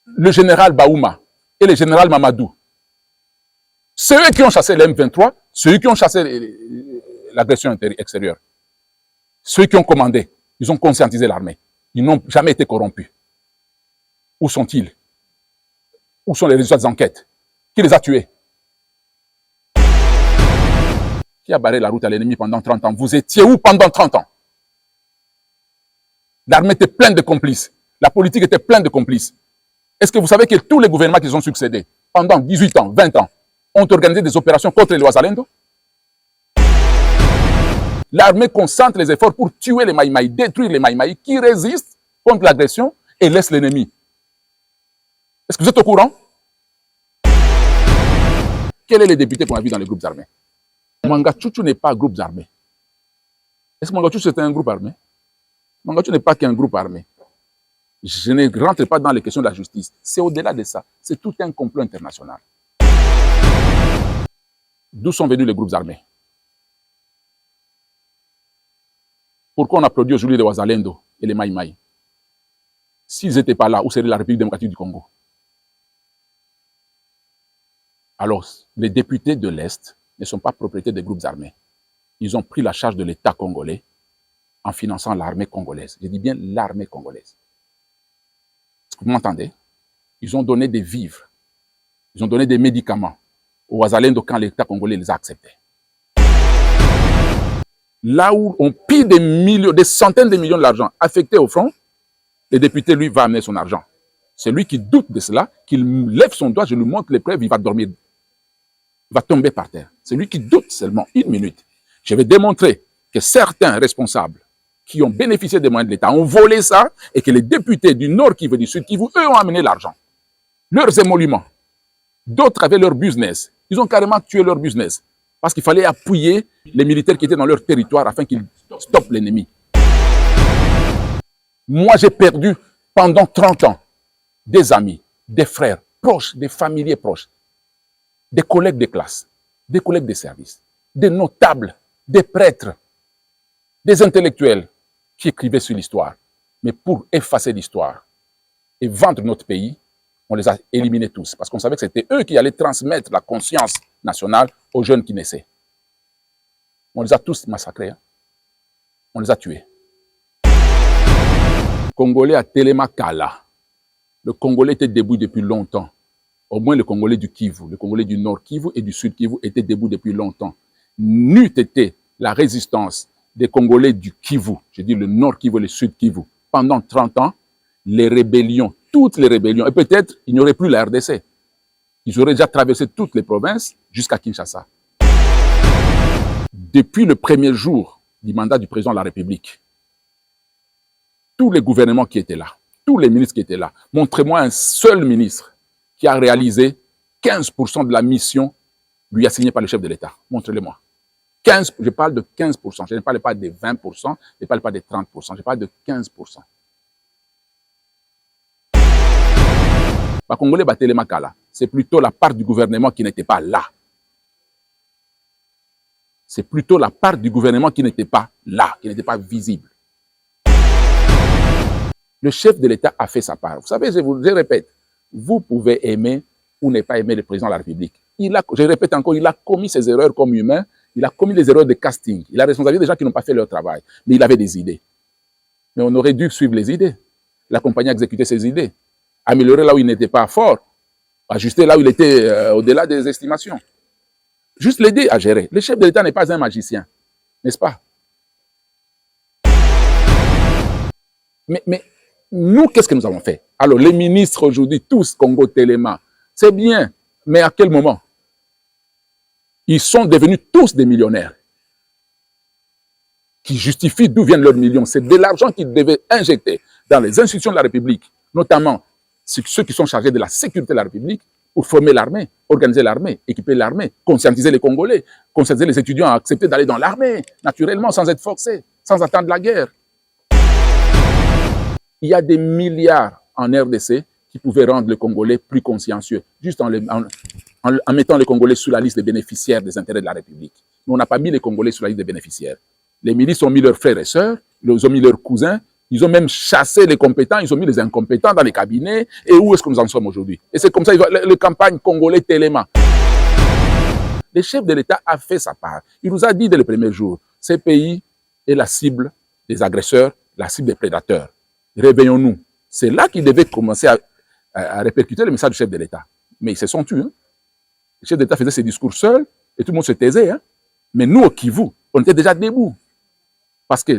le général Baouma et le général Mamadou, ceux qui ont chassé les M23, ceux qui ont chassé l'agression extérieure, ceux qui ont commandé, ils ont conscientisé l'armée. Ils n'ont jamais été corrompus. Où sont-ils? Où sont les résultats des enquêtes? Qui les a tués? Qui a barré la route à l'ennemi pendant 30 ans? Vous étiez où pendant 30 ans? L'armée était pleine de complices. La politique était pleine de complices. Est-ce que vous savez que tous les gouvernements qui ont succédé, pendant 18 ans, 20 ans, ont organisé des opérations contre les Ouazalendo? L'armée concentre les efforts pour tuer les Maïmaï, détruire les Maïmaï qui résistent contre l'agression et laissent l'ennemi. Est-ce que vous êtes au courant? Quels sont les députés qu'on a vus dans les groupes armés? Mangachuchu n'est pas un groupe armé. Est-ce que Mangachuchu c'est un groupe armé? Mangachuchu n'est pas qu'un groupe armé. Je ne rentre pas dans les questions de la justice. C'est au-delà de ça. C'est tout un complot international. D'où sont venus les groupes armés? Pourquoi on a produit aujourd'hui les Ouazalendo et les Maïmaï? S'ils n'étaient pas là, où serait la République démocratique du Congo? Alors, les députés de l'Est ne sont pas propriétaires des groupes armés. Ils ont pris la charge de l'État congolais en finançant l'armée congolaise. Je dis bien l'armée congolaise. Est-ce que vous m'entendez? Ils ont donné des vivres, ils ont donné des médicaments aux Ouazalendo quand l'État congolais les a acceptés. Là où on pille des millions, des centaines de millions d'argent affectés au front, le député, lui, va amener son argent. C'est lui qui doute de cela, qu'il lève son doigt, je lui montre les preuves, il va dormir. Il va tomber par terre. C'est lui qui doute seulement une minute. Je vais démontrer que certains responsables qui ont bénéficié des moyens de l'État ont volé ça et que les députés du Nord Kivu et du Sud Kivu, eux, ont amené l'argent. Leurs émoluments. D'autres avaient leur business. Ils ont carrément tué leur business. Parce qu'il fallait appuyer les militaires qui étaient dans leur territoire afin qu'ils stoppent l'ennemi. Moi, j'ai perdu pendant 30 ans des amis, des frères proches, des familiers proches, des collègues de classe, des collègues de service, des notables, des prêtres, des intellectuels qui écrivaient sur l'histoire. Mais pour effacer l'histoire et vendre notre pays, on les a éliminés tous. Parce qu'on savait que c'était eux qui allaient transmettre la conscience nationale aux jeunes qui naissaient. On les a tous massacrés. Hein? On les a tués. Le Congolais a Telema Kala. Le Congolais était debout depuis longtemps. Au moins le Congolais du Kivu, le Congolais du Nord Kivu et du Sud Kivu étaient debout depuis longtemps. N'eût été la résistance des Congolais du Kivu, je dis le Nord Kivu et le Sud Kivu, pendant 30 ans, les rébellions, toutes les rébellions, et peut-être il n'y aurait plus la RDC. Ils auraient déjà traversé toutes les provinces jusqu'à Kinshasa. Depuis le premier jour du mandat du président de la République, tous les gouvernements qui étaient là, tous les ministres qui étaient là, montrez-moi un seul ministre qui a réalisé 15% de la mission lui assignée par le chef de l'État. Montrez-le-moi. 15, je parle de 15%, je ne parle pas de 20%, je ne parle pas de 30%, je parle de 15%. Congolais Telema Kala, c'est plutôt la part du gouvernement qui n'était pas là. C'est plutôt la part du gouvernement qui n'était pas là, qui n'était pas visible. Le chef de l'État a fait sa part. Vous savez, je répète, vous pouvez aimer ou ne pas aimer le président de la République. Je répète encore, il a commis ses erreurs comme humain, il a commis les erreurs de casting. Il a responsabilisé des gens qui n'ont pas fait leur travail, mais il avait des idées. Mais on aurait dû suivre les idées, l'accompagner à exécuter ses idées, améliorer là où il n'était pas fort, ajuster là où il était au-delà des estimations. Juste l'aider à gérer. Le chef de l'État n'est pas un magicien, n'est-ce pas? Mais nous, qu'est-ce que nous avons fait? Alors, les ministres aujourd'hui, tous, Congo Telema, c'est bien, mais à quel moment? Ils sont devenus tous des millionnaires qui justifient d'où viennent leurs millions. C'est de l'argent qu'ils devaient injecter dans les institutions de la République, notamment ceux qui sont chargés de la sécurité de la République, pour former l'armée, organiser l'armée, équiper l'armée, conscientiser les Congolais, conscientiser les étudiants à accepter d'aller dans l'armée, naturellement, sans être forcés, sans attendre la guerre. Il y a des milliards en RDC qui pouvaient rendre les Congolais plus consciencieux, juste en mettant les Congolais sur la liste des bénéficiaires des intérêts de la République. Mais on n'a pas mis les Congolais sur la liste des bénéficiaires. Les milices ont mis leurs frères et sœurs, ils ont mis leurs cousins, Ils ont même chassé les compétents, ils ont mis les incompétents dans les cabinets. Et où est-ce que nous en sommes aujourd'hui? Et c'est comme ça, les campagnes congolais Téléma. Le chef de l'État a fait sa part. Il nous a dit dès le premier jour, ce pays est la cible des agresseurs, la cible des prédateurs. Réveillons-nous. C'est là qu'il devait commencer à répercuter le message du chef de l'État. Mais ils se sont tués. Hein. Le chef d'État faisait ses discours seul et tout le monde se taisait. Hein. Mais nous, au Kivu, on était déjà debout. Parce que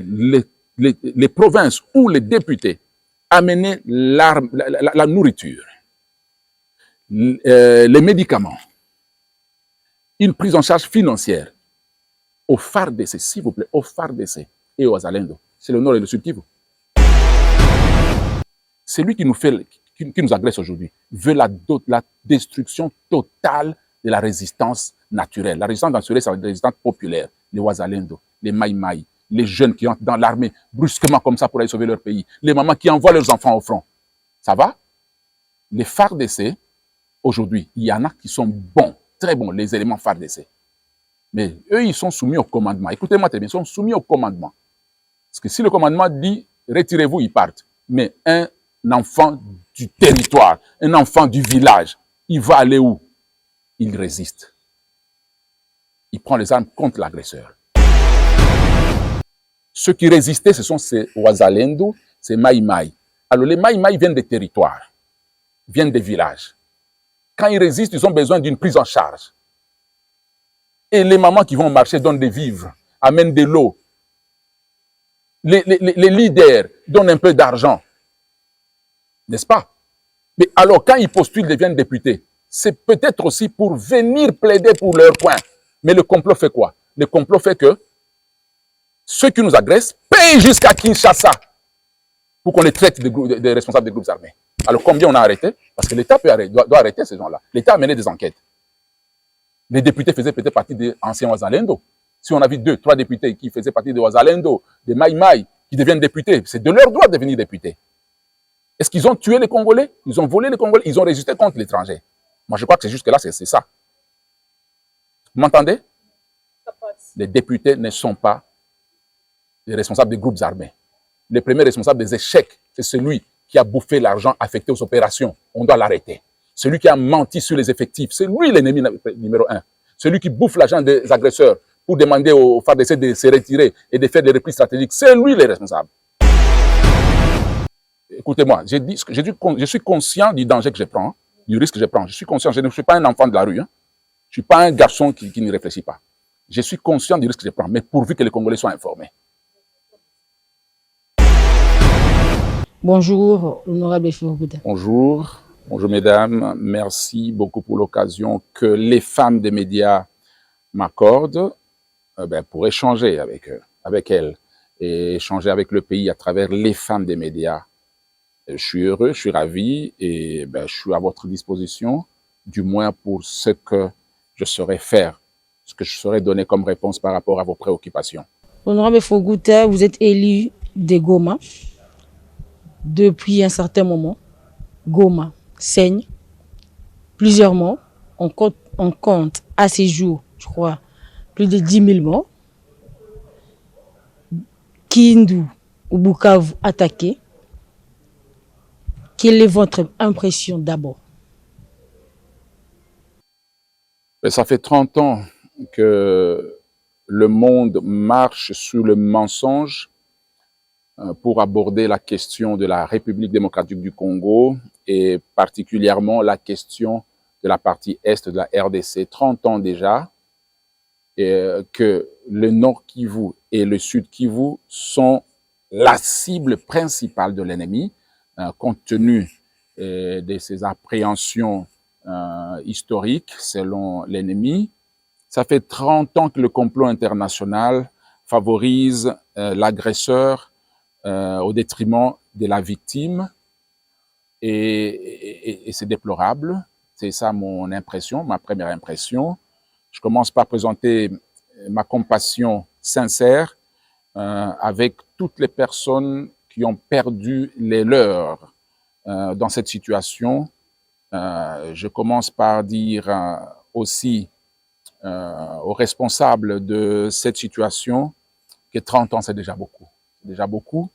les provinces où les députés amenaient la nourriture, les médicaments, une prise en charge financière au FARDC, s'il vous plaît, au FARDC et aux Wazalendo. C'est le Nord et le Sud Kivu. C'est lui qui nous agresse aujourd'hui, veut la destruction totale de la résistance naturelle. La résistance naturelle, c'est la résistance populaire. Les Wazalendo, les Maïmaï, les jeunes qui entrent dans l'armée brusquement comme ça pour aller sauver leur pays, les mamans qui envoient leurs enfants au front. Ça va? Les FARDC, aujourd'hui, il y en a qui sont bons, très bons, les éléments FARDC. Mais eux, ils sont soumis au commandement. Écoutez-moi très bien, ils sont soumis au commandement. Parce que si le commandement dit « retirez-vous », ils partent. Mais un enfant du territoire, un enfant du village, il va aller où? Il résiste. Il prend les armes contre l'agresseur. Ceux qui résistaient, ce sont ces Wazalendo, ces Maïmaï. Alors les Maïmaï viennent des territoires, viennent des villages. Quand ils résistent, ils ont besoin d'une prise en charge. Et les mamans qui vont marcher donnent des vivres, amènent de l'eau. Les leaders donnent un peu d'argent. N'est-ce pas? Mais alors, quand ils postulent, deviennent députés, c'est peut-être aussi pour venir plaider pour leur point. Mais le complot fait quoi? Le complot fait que ceux qui nous agressent payent jusqu'à Kinshasa pour qu'on les traite des responsables des groupes armés. Alors, combien on a arrêté? Parce que l'État doit arrêter ces gens-là. L'État a mené des enquêtes. Les députés faisaient peut-être partie des anciens Wazalendo. Si on a vu 2, 3 députés qui faisaient partie des Wazalendo, des Maïmaï, qui deviennent députés, c'est de leur droit de devenir députés. Est-ce qu'ils ont tué les Congolais? Ils ont volé les Congolais? Ils ont résisté contre l'étranger? Moi, je crois que jusque-là, c'est ça. Vous m'entendez? Les députés ne sont pas les responsables des groupes armés. Le premier responsable des échecs, c'est celui qui a bouffé l'argent affecté aux opérations. On doit l'arrêter. Celui qui a menti sur les effectifs, c'est lui l'ennemi numéro 1. Celui qui bouffe l'argent des agresseurs pour demander aux FARDC de se retirer et de faire des replis stratégiques, c'est lui le responsable. Écoutez-moi, je suis conscient du danger que je prends, du risque que je prends. Je suis conscient, je ne suis pas un enfant de la rue. Hein. Je ne suis pas un garçon qui ne réfléchit pas. Je suis conscient du risque que je prends, mais pourvu que les Congolais soient informés. Bonjour, honorable Fouroubouda. Bonjour, bonjour mesdames. Merci beaucoup pour l'occasion que les femmes des médias m'accordent pour échanger avec elles et échanger avec le pays à travers les femmes des médias. Je suis heureux, je suis ravi et je suis à votre disposition, du moins pour ce que je saurais faire, ce que je saurais donner comme réponse par rapport à vos préoccupations. Honorable Fouroubouda, vous êtes élu de Goma. Depuis un certain moment, Goma saigne plusieurs morts. On compte à ces jours, je crois, plus de 10 000 morts. Kindu ou Bukavu attaqués. Quelle est votre impression d'abord? Ça fait 30 ans que le monde marche sur le mensonge pour aborder la question de la République démocratique du Congo et particulièrement la question de la partie est de la RDC. 30 ans déjà, et que le Nord Kivu et le Sud Kivu sont la cible principale de l'ennemi, compte tenu de ses appréhensions historiques selon l'ennemi. Ça fait 30 ans que le complot international favorise l'agresseur au détriment de la victime et c'est déplorable. C'est ça mon impression, ma première impression. Je commence par présenter ma compassion sincère avec toutes les personnes qui ont perdu les leurs dans cette situation. Je commence par dire aussi aux responsables de cette situation que 30 ans, c'est déjà beaucoup. C'est déjà beaucoup.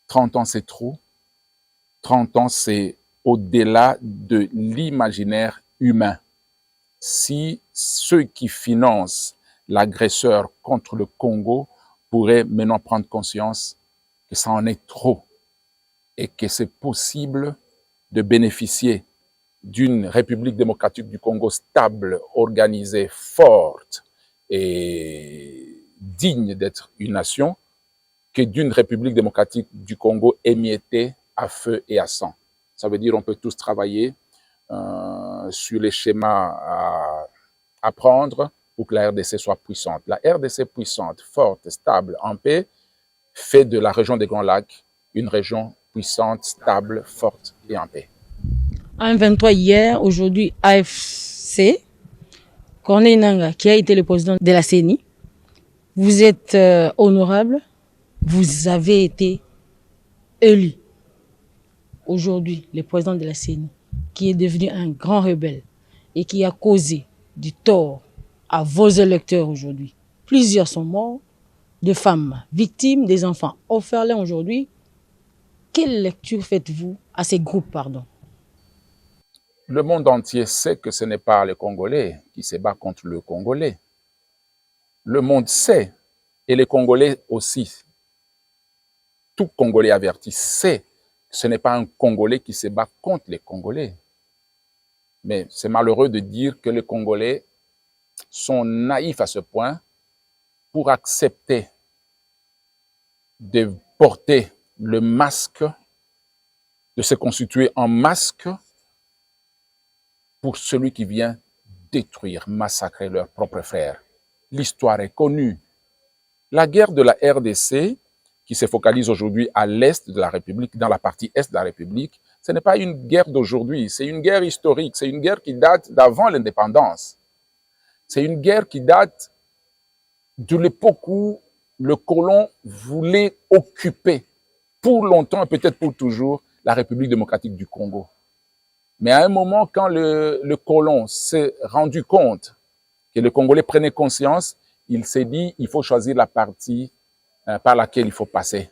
30 ans, c'est trop. 30 ans, c'est au-delà de l'imaginaire humain. Si ceux qui financent l'agresseur contre le Congo pourraient maintenant prendre conscience que ça en est trop et que c'est possible de bénéficier d'une République démocratique du Congo stable, organisée, forte et digne d'être une nation, que d'une République démocratique du Congo émiettée à feu et à sang. Ça veut dire qu'on peut tous travailler sur les schémas à prendre pour que la RDC soit puissante. La RDC puissante, forte, stable, en paix, fait de la région des Grands Lacs une région puissante, stable, forte et en paix. M23 hier, aujourd'hui AFC, Corneille Nangaa, qui a été le président de la CENI, vous êtes honorable, vous avez été élu. Aujourd'hui, le président de la CENI, qui est devenu un grand rebelle et qui a causé du tort à vos électeurs aujourd'hui. Plusieurs sont morts, de femmes victimes, des enfants orphelins aujourd'hui. Quelle lecture faites-vous à ces groupes, pardon? Le monde entier sait que ce n'est pas les Congolais qui se battent contre le Congolais. Le monde sait, et les Congolais aussi, tout Congolais averti sait que ce n'est pas un Congolais qui se bat contre les Congolais. Mais c'est malheureux de dire que les Congolais sont naïfs à ce point pour accepter de porter le masque, de se constituer en masque pour celui qui vient détruire, massacrer leurs propres frères. L'histoire est connue. La guerre de la RDC, qui se focalise aujourd'hui à l'est de la République, dans la partie est de la République, ce n'est pas une guerre d'aujourd'hui, c'est une guerre historique, c'est une guerre qui date d'avant l'indépendance. C'est une guerre qui date de l'époque où le colon voulait occuper pour longtemps et peut-être pour toujours la République démocratique du Congo. Mais à un moment, quand le colon s'est rendu compte que le Congolais prenait conscience, il s'est dit il faut choisir la partie par laquelle il faut passer.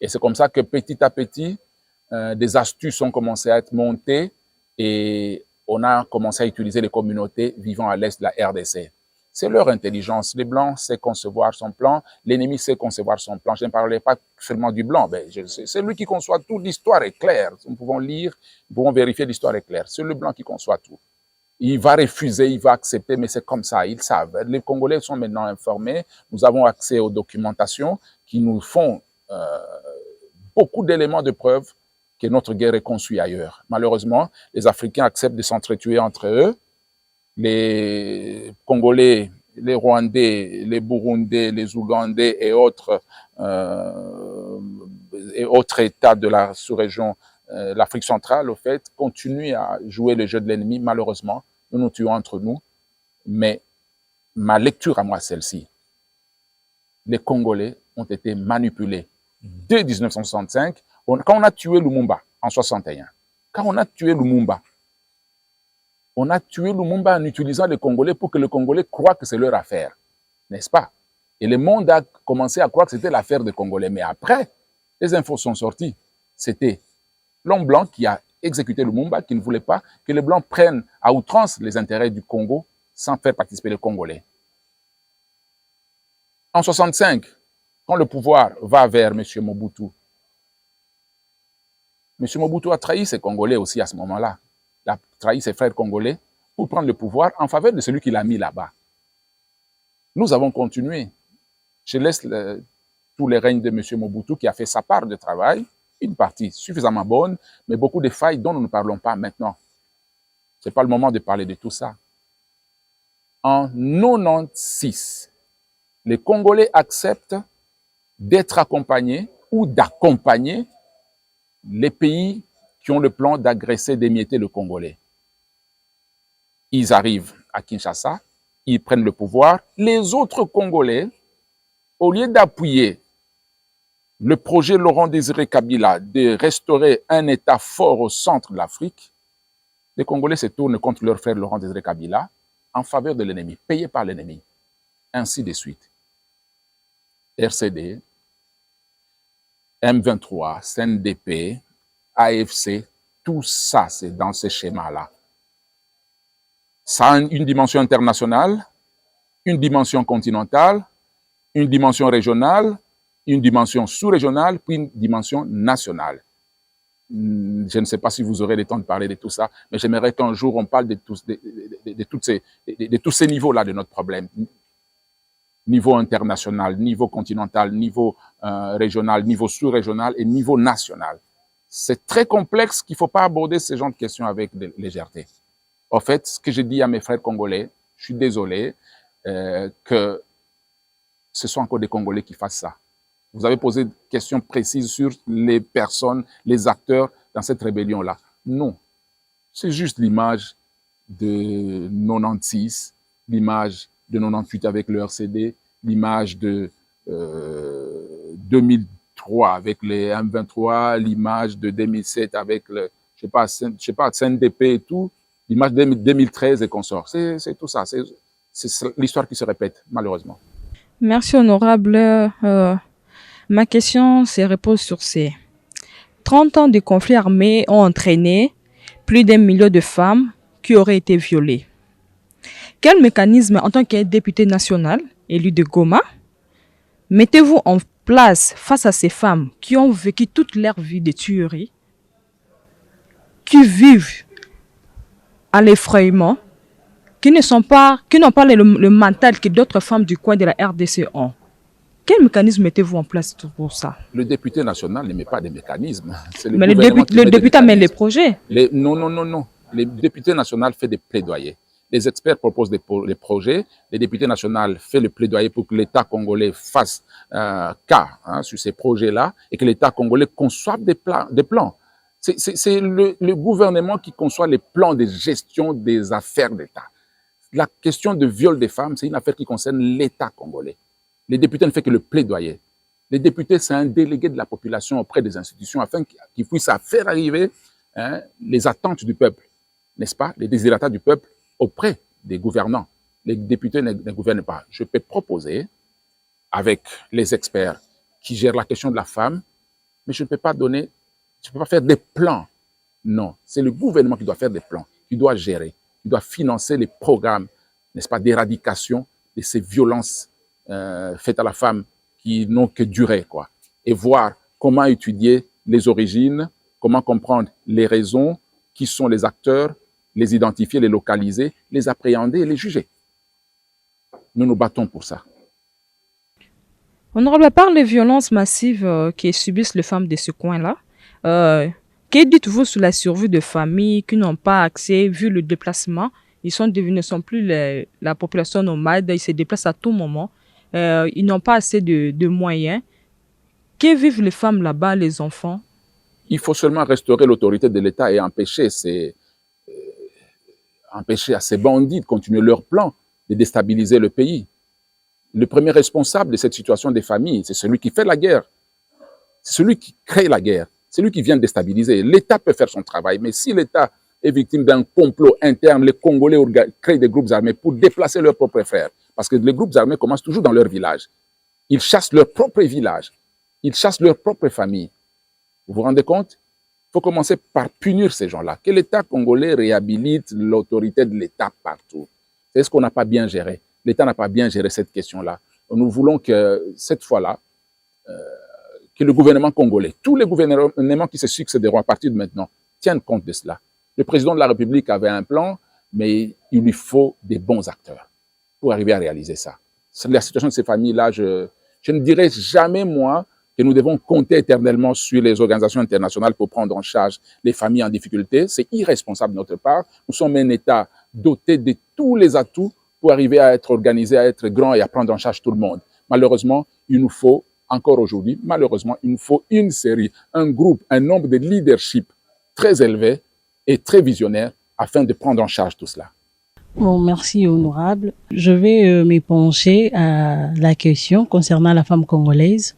Et c'est comme ça que petit à petit, des astuces ont commencé à être montées et on a commencé à utiliser les communautés vivant à l'est de la RDC. C'est leur intelligence. Les Blancs savent concevoir son plan, l'ennemi sait concevoir son plan. Je ne parlerai pas seulement du Blanc, c'est lui qui conçoit tout. L'histoire est claire. Nous pouvons lire, nous pouvons vérifier, l'histoire est claire. C'est le Blanc qui conçoit tout. Il va refuser, il va accepter, mais c'est comme ça, ils savent. Les Congolais sont maintenant informés. Nous avons accès aux documentations qui nous font beaucoup d'éléments de preuve que notre guerre est conçue ailleurs. Malheureusement, les Africains acceptent de s'entretuer entre eux. Les Congolais, les Rwandais, les Burundais, les Ougandais et autres États de la sous-région, l'Afrique centrale, au fait, continuent à jouer le jeu de l'ennemi. Malheureusement, nous nous tuons entre nous. Mais ma lecture à moi, celle-ci, les Congolais ont été manipulés dès 1965, quand on a tué Lumumba en 61. Quand on a tué Lumumba, on a tué Lumumba en utilisant les Congolais pour que les Congolais croient que c'est leur affaire, n'est-ce pas? Et le monde a commencé à croire que c'était l'affaire des Congolais. Mais après, les infos sont sorties. C'était l'homme blanc qui a exécuté Lumumba, qui ne voulait pas que les Blancs prennent à outrance les intérêts du Congo sans faire participer les Congolais. En 65, quand le pouvoir va vers M. Mobutu, M. Mobutu a trahi ses Congolais aussi à ce moment-là. Il a trahi ses frères congolais pour prendre le pouvoir en faveur de celui qui l'a mis là-bas. Nous avons continué. Je laisse tous les règnes de M. Mobutu qui a fait sa part de travail, une partie suffisamment bonne, mais beaucoup de failles dont nous ne parlons pas maintenant. Ce n'est pas le moment de parler de tout ça. En 96, les Congolais acceptent d'être accompagnés ou d'accompagner les pays qui ont le plan d'agresser, d'émietter le Congolais. Ils arrivent à Kinshasa, ils prennent le pouvoir. Les autres Congolais, au lieu d'appuyer le projet Laurent Désiré Kabila de restaurer un État fort au centre de l'Afrique, les Congolais se tournent contre leur frère Laurent Désiré Kabila en faveur de l'ennemi, payé par l'ennemi. Ainsi de suite. RCD, M23, CNDP, AFC, tout ça, c'est dans ce schéma-là. Ça a une dimension internationale, une dimension continentale, une dimension régionale, une dimension sous-régionale, puis une dimension nationale. Je ne sais pas si vous aurez le temps de parler de tout ça, mais j'aimerais qu'un jour on parle de tous ces niveaux-là de notre problème. Niveau international, niveau continental, niveau régional, niveau sous-régional et niveau national. C'est très complexe qu'il ne faut pas aborder ce genre de questions avec légèreté. En fait, ce que je dis à mes frères congolais, je suis désolé que ce soit encore des Congolais qui fassent ça. Vous avez posé des questions précises sur les personnes, les acteurs dans cette rébellion-là. Non, c'est juste l'image de 96, l'image de 98 avec le RCD, l'image de 2003 avec les M23, l'image de 2007 avec le, je sais pas, CNDP et tout, l'image de 2013 et consorts. C'est tout ça. C'est l'histoire qui se répète, malheureusement. Merci, honorable. Ma question se repose sur ces 30 ans de conflits armés ont entraîné plus d'1 million de femmes qui auraient été violées. Quel mécanisme, en tant que député national élu de Goma, mettez-vous en place face à ces femmes qui ont vécu toute leur vie de tuerie, qui vivent à l'effrayement, qui n'ont pas le mental que d'autres femmes du coin de la RDC ont? Quel mécanisme mettez-vous en place pour ça? Le député national ne met pas des mécanismes. Mais le député met les projets. Non. Le député national fait des plaidoyers. Les experts proposent des projets. Le député national fait le plaidoyer pour que l'État congolais fasse cas sur ces projets-là et que l'État congolais conçoive des plans. C'est le gouvernement qui conçoit les plans de gestion des affaires d'État. La question de viol des femmes, c'est une affaire qui concerne l'État congolais. Les députés ne font que le plaidoyer. Les députés, c'est un délégué de la population auprès des institutions afin qu'ils puissent faire arriver les attentes du peuple, n'est-ce pas, les désirata du peuple auprès des gouvernants. Les députés ne gouvernent pas. Je peux proposer, avec les experts qui gèrent la question de la femme, mais je ne peux pas faire des plans. Non, c'est le gouvernement qui doit faire des plans, qui doit gérer, qui doit financer les programmes, n'est-ce pas, d'éradication de ces violences faites à la femme qui n'ont que duré, quoi. Et voir comment étudier les origines, comment comprendre les raisons, qui sont les acteurs, les identifier, les localiser, les appréhender et les juger. Nous nous battons pour ça. Honorable, par les violences massives qui subissent les femmes de ce coin-là, que dites-vous sur la survie de familles qui n'ont pas accès, vu le déplacement? Ils ne sont plus la population nomade, ils se déplacent à tout moment. Ils n'ont pas assez de moyens. Que vivent les femmes là-bas, les enfants? Il faut seulement restaurer l'autorité de l'État et empêcher à ces bandits de continuer leur plan de déstabiliser le pays. Le premier responsable de cette situation des familles, c'est celui qui fait la guerre. C'est celui qui crée la guerre. C'est lui qui vient déstabiliser. L'État peut faire son travail, mais si l'État est victime d'un complot interne, les Congolais créent des groupes armés pour déplacer leurs propres frères. Parce que les groupes armés commencent toujours dans leur village. Ils chassent leur propre village. Ils chassent leur propre famille. Vous vous rendez compte? Il faut commencer par punir ces gens-là. Que l'État congolais réhabilite l'autorité de l'État partout. C'est ce qu'on n'a pas bien géré. L'État n'a pas bien géré cette question-là. Nous voulons que cette fois-là, que le gouvernement congolais, tous les gouvernements qui se succéderont à partir de maintenant, tiennent compte de cela. Le président de la République avait un plan, mais il lui faut des bons acteurs pour arriver à réaliser ça. La situation de ces familles-là, je ne dirais jamais, moi, que nous devons compter éternellement sur les organisations internationales pour prendre en charge les familles en difficulté. C'est irresponsable de notre part. Nous sommes un État doté de tous les atouts pour arriver à être organisé, à être grand et à prendre en charge tout le monde. Malheureusement, il nous faut, encore aujourd'hui, malheureusement, il nous faut une série, un groupe, un nombre de leadership très élevé et très visionnaire afin de prendre en charge tout cela. Bon, merci, honorable. Je vais m'épancher à la question concernant la femme congolaise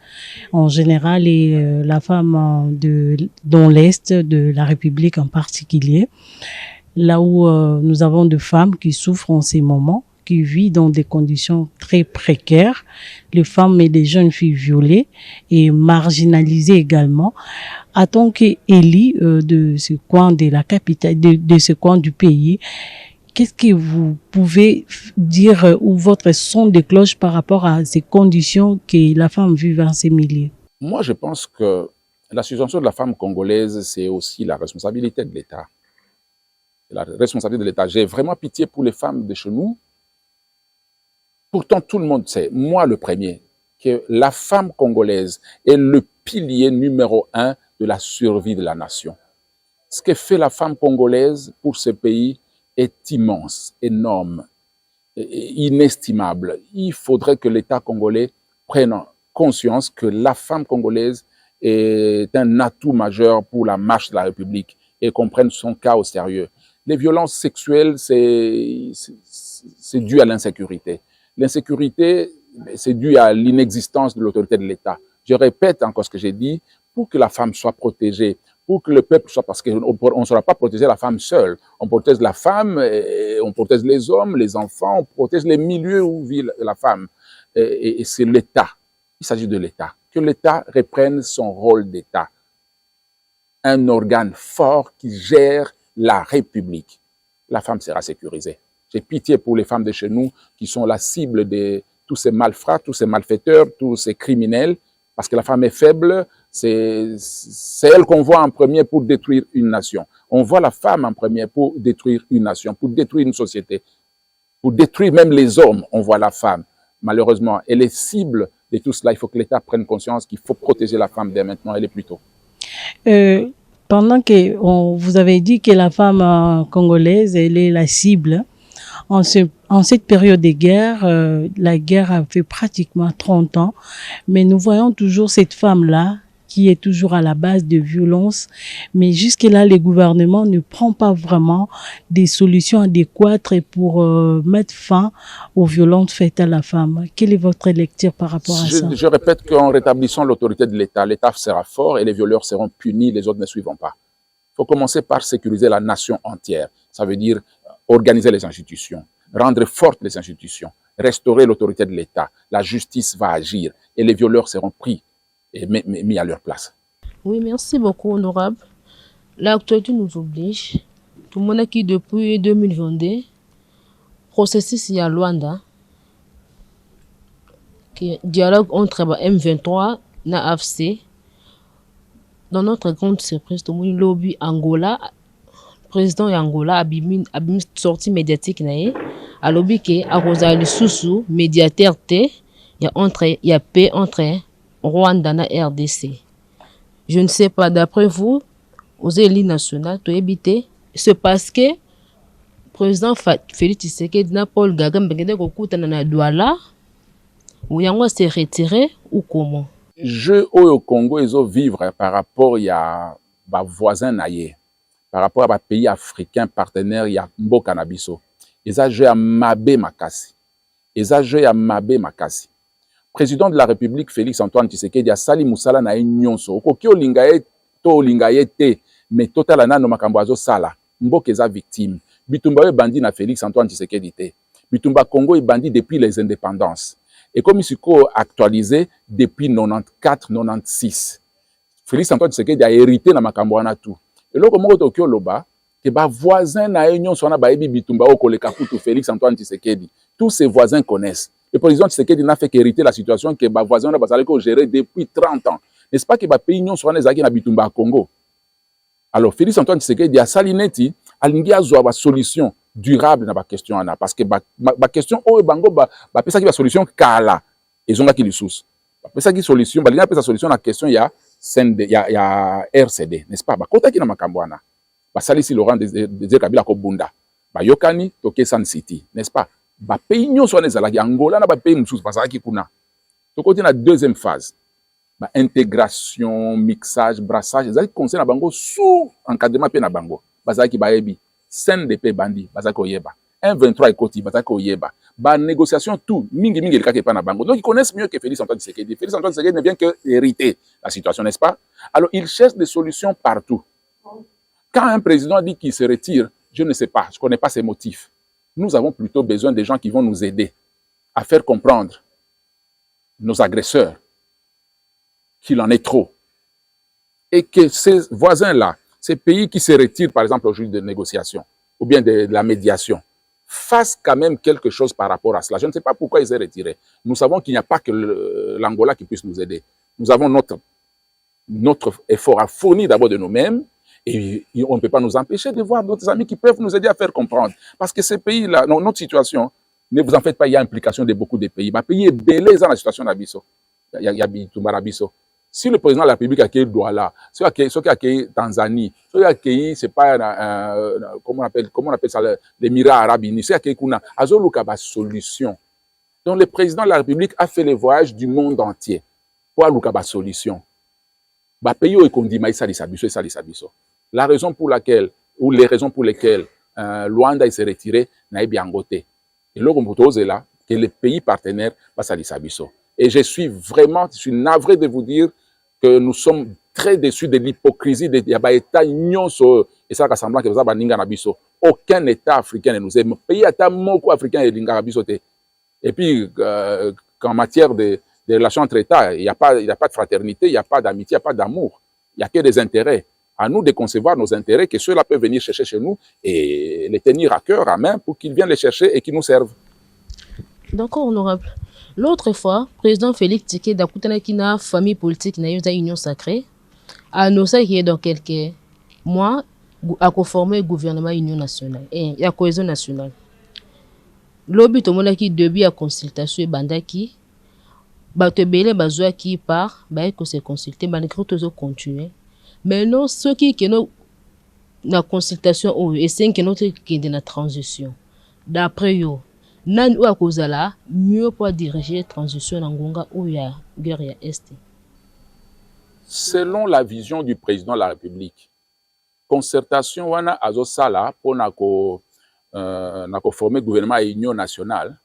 en général et la femme dans l'Est de la République en particulier, là où nous avons des femmes qui souffrent en ces moments, qui vit dans des conditions très précaires, les femmes et les jeunes filles violées et marginalisées également. En tant qu'élie de ce coin de la capitale, de ce coin du pays, qu'est-ce que vous pouvez dire ou votre son de cloche par rapport à ces conditions que la femme vit dans ces milieux? Moi, je pense que la situation de la femme congolaise, c'est aussi la responsabilité de l'État. C'est la responsabilité de l'État. J'ai vraiment pitié pour les femmes de chez nous. Pourtant, tout le monde sait, moi le premier, que la femme congolaise est le pilier numéro 1 de la survie de la nation. Ce que fait la femme congolaise pour ce pays est immense, énorme, inestimable. Il faudrait que l'État congolais prenne conscience que la femme congolaise est un atout majeur pour la marche de la République et qu'on prenne son cas au sérieux. Les violences sexuelles, c'est dû à l'insécurité. L'insécurité, c'est dû à l'inexistence de l'autorité de l'État. Je répète encore ce que j'ai dit, pour que la femme soit protégée, pour que le peuple soit, parce qu'on ne saura pas protéger la femme seule. On protège la femme, on protège les hommes, les enfants, on protège les milieux où vit la femme. Et c'est l'État. Il s'agit de l'État. Que l'État reprenne son rôle d'État. Un organe fort qui gère la République. La femme sera sécurisée. J'ai pitié pour les femmes de chez nous qui sont la cible de tous ces malfrats, tous ces malfaiteurs, tous ces criminels, parce que la femme est faible, c'est elle qu'on voit en premier pour détruire une nation. On voit la femme en premier pour détruire une nation, pour détruire une société, pour détruire même les hommes, on voit la femme. Malheureusement, elle est cible de tout cela. Il faut que l'État prenne conscience qu'il faut protéger la femme dès maintenant, elle est plus tôt. Pendant que vous avez dit que la femme congolaise, elle est la cible, en cette période de guerre, la guerre a fait pratiquement 30 ans, mais nous voyons toujours cette femme-là qui est toujours à la base de violences. Mais jusque-là, le gouvernement ne prend pas vraiment des solutions adéquates pour mettre fin aux violences faites à la femme. Quelle est votre lecture par rapport à ça? Je répète qu'en rétablissant l'autorité de l'État, l'État sera fort et les violeurs seront punis, les autres ne suivront pas. Il faut commencer par sécuriser la nation entière. Ça veut dire organiser les institutions, rendre fortes les institutions, restaurer l'autorité de l'État. La justice va agir et les violeurs seront pris et mis à leur place. Oui, merci beaucoup, honorable. L'actualité nous oblige. Tout le monde qui, depuis 2022, processus il y a Luanda, qui dialogue entre M23 et AFC. Dans notre grande surprise, tout le monde lobby Angola. Président Angola a une sortie médiatique a lobby que a Rosalie Soussou médiateur il y a paix entre Rwanda et RDC. Je ne sais pas, d'après vous, aux élites nationales, tu habité, c'est parce que le président Félix Tshisekedi na Paul Kagame na Douala ou yango s'est retiré ou comment? Je au Congo ils vivre par rapport à ba voisin naïe. Par rapport à pays africains partenaires, il y a Mboka na biso. Ils ont joué à Mabé Makasi. Ils ont joué à Mabé Makasi. Président de la République, Félix Antoine Tshisekedi, a sali musala na nyonso. Okoki olingaye to olingaye te, mais total na no makambo azo sala. Mboka eza victime. Bitumba bandi na Félix Antoine Tshisekedi te. Bitumba Congo est bandit depuis les indépendances. Et comme il actualisé depuis 94-96. Félix Antoine Tshisekedi a hérité na makambo wana tout. Et là, comme on dit, que ba voisins na union sona ba ebi bitumba okoleka kutu Félix Antoine Tshisekedi. Tous ses voisins connaissent. Le président Tshisekedi n'a fait qu'hériter la situation que ba voisins na bazali ko gérer depuis 30 ans. N'est-ce pas que ba pays union sona ezaki na bitumba Congo. Alors Félix Antoine Tshisekedi a salineti alingi azwa ba solution durable na ba question ana parce que ba question o bango ba pesa ki ba solution kala ezonga ki lisusu. Ba pesa ki solution ba linga pesa solution na question ya ya RCD, n'est-ce pas? Ba kota ki na makambo wana. Ba salisi Laurent Désiré Kabila ko bunda. Ba yokani toke San City, n'est-ce pas? Ba pays nyonso wana ezalaki Angola na ba pays mususu bazalaki kuna. Tokoti na deuxième phase. Ba intégration, mixage, brassage, ezalaki conseil na bango sous encadrement pe na bango. Bazalaki ba yebi scène de paix bandi, bazalaki oyeba. 1-23 ekoti bazalaki oyeba. Ba négociation tout mingi le kake pa na bango. Donc ils connaissent mieux que Félix Antoine Tshisekedi. Félix Antoine Tshisekedi ne vient que hériter la situation, n'est-ce pas? Alors ils cherchent des solutions partout. Quand un président dit qu'il se retire, je ne sais pas, je ne connais pas ses motifs. Nous avons plutôt besoin des gens qui vont nous aider à faire comprendre nos agresseurs qu'il en est trop. Et que ces voisins-là, ces pays qui se retirent, par exemple, aujourd'hui de négociations, ou bien de la médiation, fassent quand même quelque chose par rapport à cela. Je ne sais pas pourquoi ils s'est retirés. Nous savons qu'il n'y a pas que l'Angola qui puisse nous aider. Nous avons notre effort à fournir d'abord de nous-mêmes, et on ne peut pas nous empêcher de voir d'autres amis qui peuvent nous aider à faire comprendre. Parce que ces pays-là, notre situation, ne vous en faites pas, il y a implication de beaucoup de pays. Ma pays est belé dans la situation d'Abisso. Il y a Bitumarabisso. Si le président de la République a accueilli Douala, ceux qui ont accueilli Tanzanie, ceux qui ont accueilli, c'est pas, comment on appelle ça, l'Émirat arabe unis, ceux qui ont accueilli Kuna, Azoluka ba solution. Donc le président de la République a fait les voyages du monde entier pour avoir ba solution. Ba pays où dit ça Sabiso. La raison pour laquelle, ou les raisons pour lesquelles Luanda s'est retiré, n'a bien goté. Et là, on peut là que les pays partenaires passent à Sabiso. Et je suis navré de vous dire que nous sommes très déçus de l'hypocrisie de l'État nyonso et ça semblant que vous avez ninga nabiso. Aucun État africain ne nous aime. Pays État moko africain et ninga nabiso. Et puis qu'en matière de relations entre États, il n'y a pas de fraternité, il n'y a pas d'amitié, il n'y a pas d'amour. Il n'y a que des intérêts. À nous de concevoir nos intérêts, que ceux-là peuvent venir chercher chez nous et les tenir à cœur, à main, pour qu'ils viennent les chercher et qu'ils nous servent. D'accord, honorable. L'autre fois, président Félix Tshisekedi a qui na famille politique na union sacrée, a annoncé qu'il y a dans quelques mois à conformer le gouvernement union nationale et la cohésion nationale. Lobby to mona qui début à consultation et bandaki ba te belé bazwa qui part ba ko se consulter malgré tout zo continuer. Mais non ceux qui no na consultation ou et c'est que notre qui est dans la transition. D'après yo nan ou akozala mieux pour diriger la transition en Ngonga ou ya guerre ya Est. Selon la vision du président de la République, concertation wana azosala pour nako former gouvernement et union nationale,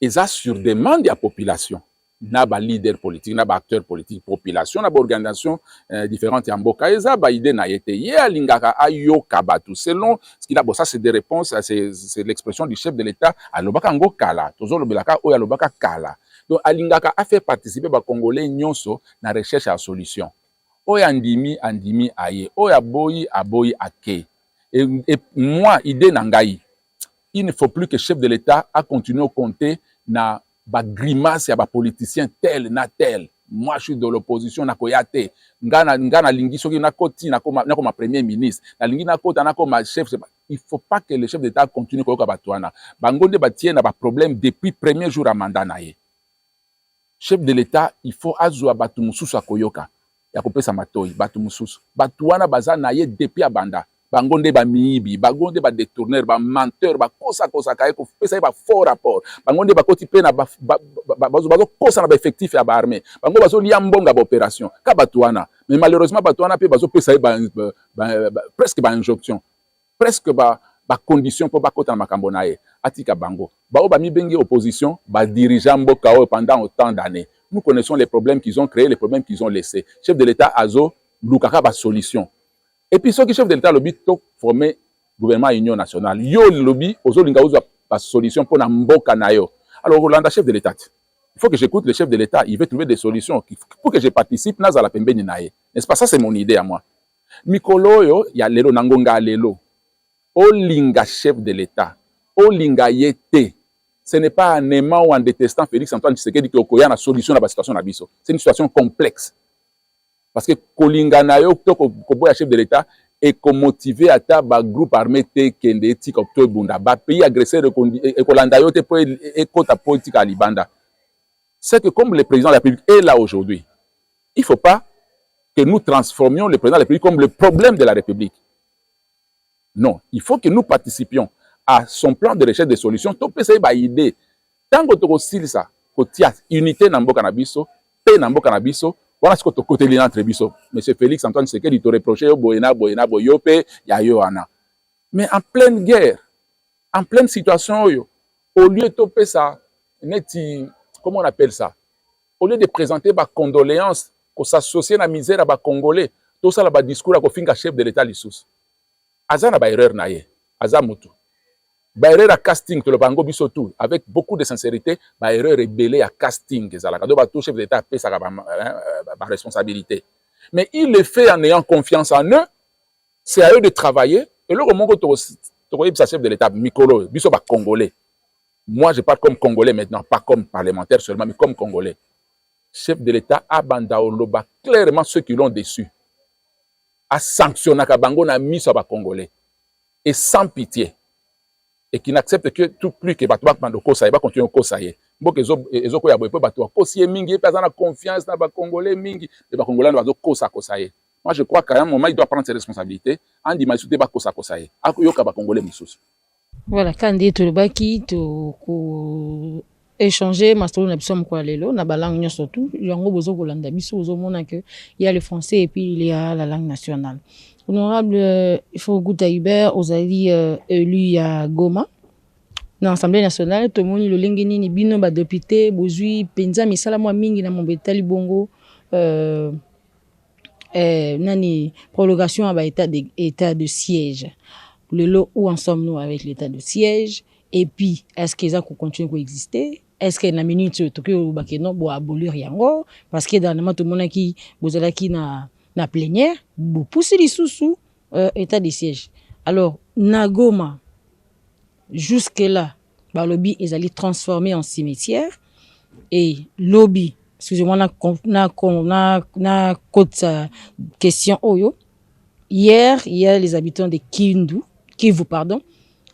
et ça sur demande de la population. Na ba leader politique, na ba acteur politique, population, na ba organisation différentes en boka. Et ça ba idée na yete. Ye lingaka ayo kabatu. Selon ce qu'il a, bon ça c'est des réponses, c'est l'expression du chef de l'État. Alobaka ngo kala. Tozo lobelaka oya alobaka kala. Donc alingaka a fait participer ba Congolais nyonso na recherche à solution. Oya andimi aye. Oya boyi aboyi ake. Et moi idée nangai. Il ne faut plus que le chef de l'État a continué à compter na ba grimace ya ba politicien tel na tel. Moi je suis de l'opposition na koyate ngana lingi soki na koti na koma premier ministre na lingi na kota na koma chef. Il faut pas que le chef d'État continue koyoka batwana bangonde batie na ba problème depuis premier jour à mandat na ye. Chef de l'État il faut azwa batu mususu akoyoka ya kopesa matoi batu mususu batuana baza na ye depuis abanda bangonde ba miibi bangonde ba détourneur ba menteur ba kosa kaye ko pesa ba fort rapport bangonde ba koti pe na bazo kosa na ba effectif ya ba armée bango bazo liambonga ba opération ka batuana mais malheureusement batuana pe bazo pesa presque ba injonction presque ba condition pour ba kota na makambo na ye atika bango ba o ba mi bengi opposition ba dirigeant mboka pendant autant d'années. Nous connaissons les problèmes qu'ils ont créés, les problèmes qu'ils ont laissés. Chef de l'État azo lukaka ba solution. Et puis, ceux qui chef de l'État lobby to former gouvernement union nationale. Yo lobby, ozo linga ozo pas solution pour na mboka na yo. Alors, Rolanda, chef de l'État. Il faut que j'écoute le chef de l'État. Il veut trouver des solutions. Pour que je participe, na la pembeni nae. N'est-ce pas? Ça, c'est mon idée à moi. Mikolo yo, ya lelo nangonga lelo. O linga chef de l'État. O linga yete. Ce n'est pas un aimant ou en détestant Félix Antoine Tshisekedi qui a une solution à la situation d'Abisso. C'est une situation complexe. Parce que Kolinga Nayo, le chef de l'État, est motivé à un groupe armé qui est un pays agresseur et Kolandayo est contre politique à Libanda. C'est que comme le président de la République est là aujourd'hui, il ne faut pas que nous transformions le président de la République comme le problème de la République. Non, il faut que nous participions à son plan de recherche de solutions. Tout peut être une idée. Tant que tu as ça, tu as unité dans le Canabiso, paix dans le Canabiso, voilà ce que tu as côté entre biso. Monsieur Félix Antoine Tshisekedi te reproché boyena boyope ya yoana. Mais en pleine guerre, en pleine situation, au lieu de topé ça, comment on appelle ça? Au lieu de présenter des condoléances, qu'on s'associe à la misère à Congolais, tout ça là discours à finga chef de l'État lissous. Aza na ba erreur na ye, aza mutu. Ba erreur à casting, to le bango biso tout, avec beaucoup de sincérité, ba erreur rebelle à casting, ezalaka. Donc, ba tout chef d'État paie sa responsabilité. Mais il le fait en ayant confiance en eux, c'est à eux de travailler. Et là, au moment où tu chef de l'État, Mikolo, biso ba Congolais. Moi, je parle comme Congolais maintenant, pas comme parlementaire seulement, mais comme Congolais. Chef de l'État, Abanda Oloba, clairement ceux qui l'ont déçu, a sanctionné Kabango na mis sur ba Congolais. Et sans pitié. Et qui n'accepte que tout plus que Batouak Mandoko, ça va continuer au Kosaye. Mbok ezo ko ya boye Batouak Kosaye mingi, pas na confiance na ba Congolais mingi, et ba Congolais na Kosa Kosaye. Moi je crois qu'à un moment il doit prendre ses responsabilités. En dimanche ba Kosa Kosaye. Akoyoka ba Congolais misusu. Voilà, quand dit tout le baki to échanger mastro na biso mko lelo na ba langue surtout, yango bozo kolanda biso bozo mona que il y a le français et puis il y a la langue nationale. Honorable Ifogouta Hubert, Ozali élu à Goma, dans l'Assemblée nationale, tout le monde le lingeni ni bino ba député, bozui penza misala mwa mingi na mombetali bongo nani prolongation à état de siège. Le lot où en sommes-nous avec l'état de siège et puis est-ce que ça continue à exister? Est-ce qu'il y a une minute Tokyo Bakeno pour abolir yango parce que dans tout le monde qui bozala qui na plénière, vous poussez les sous état de siège. Alors, Nagoma, jusque-là, bah, lobby est allé transformer en cimetière et lobby, excusez-moi, na côte question oyo. Hier, il y a les habitants de Kivu, pardon,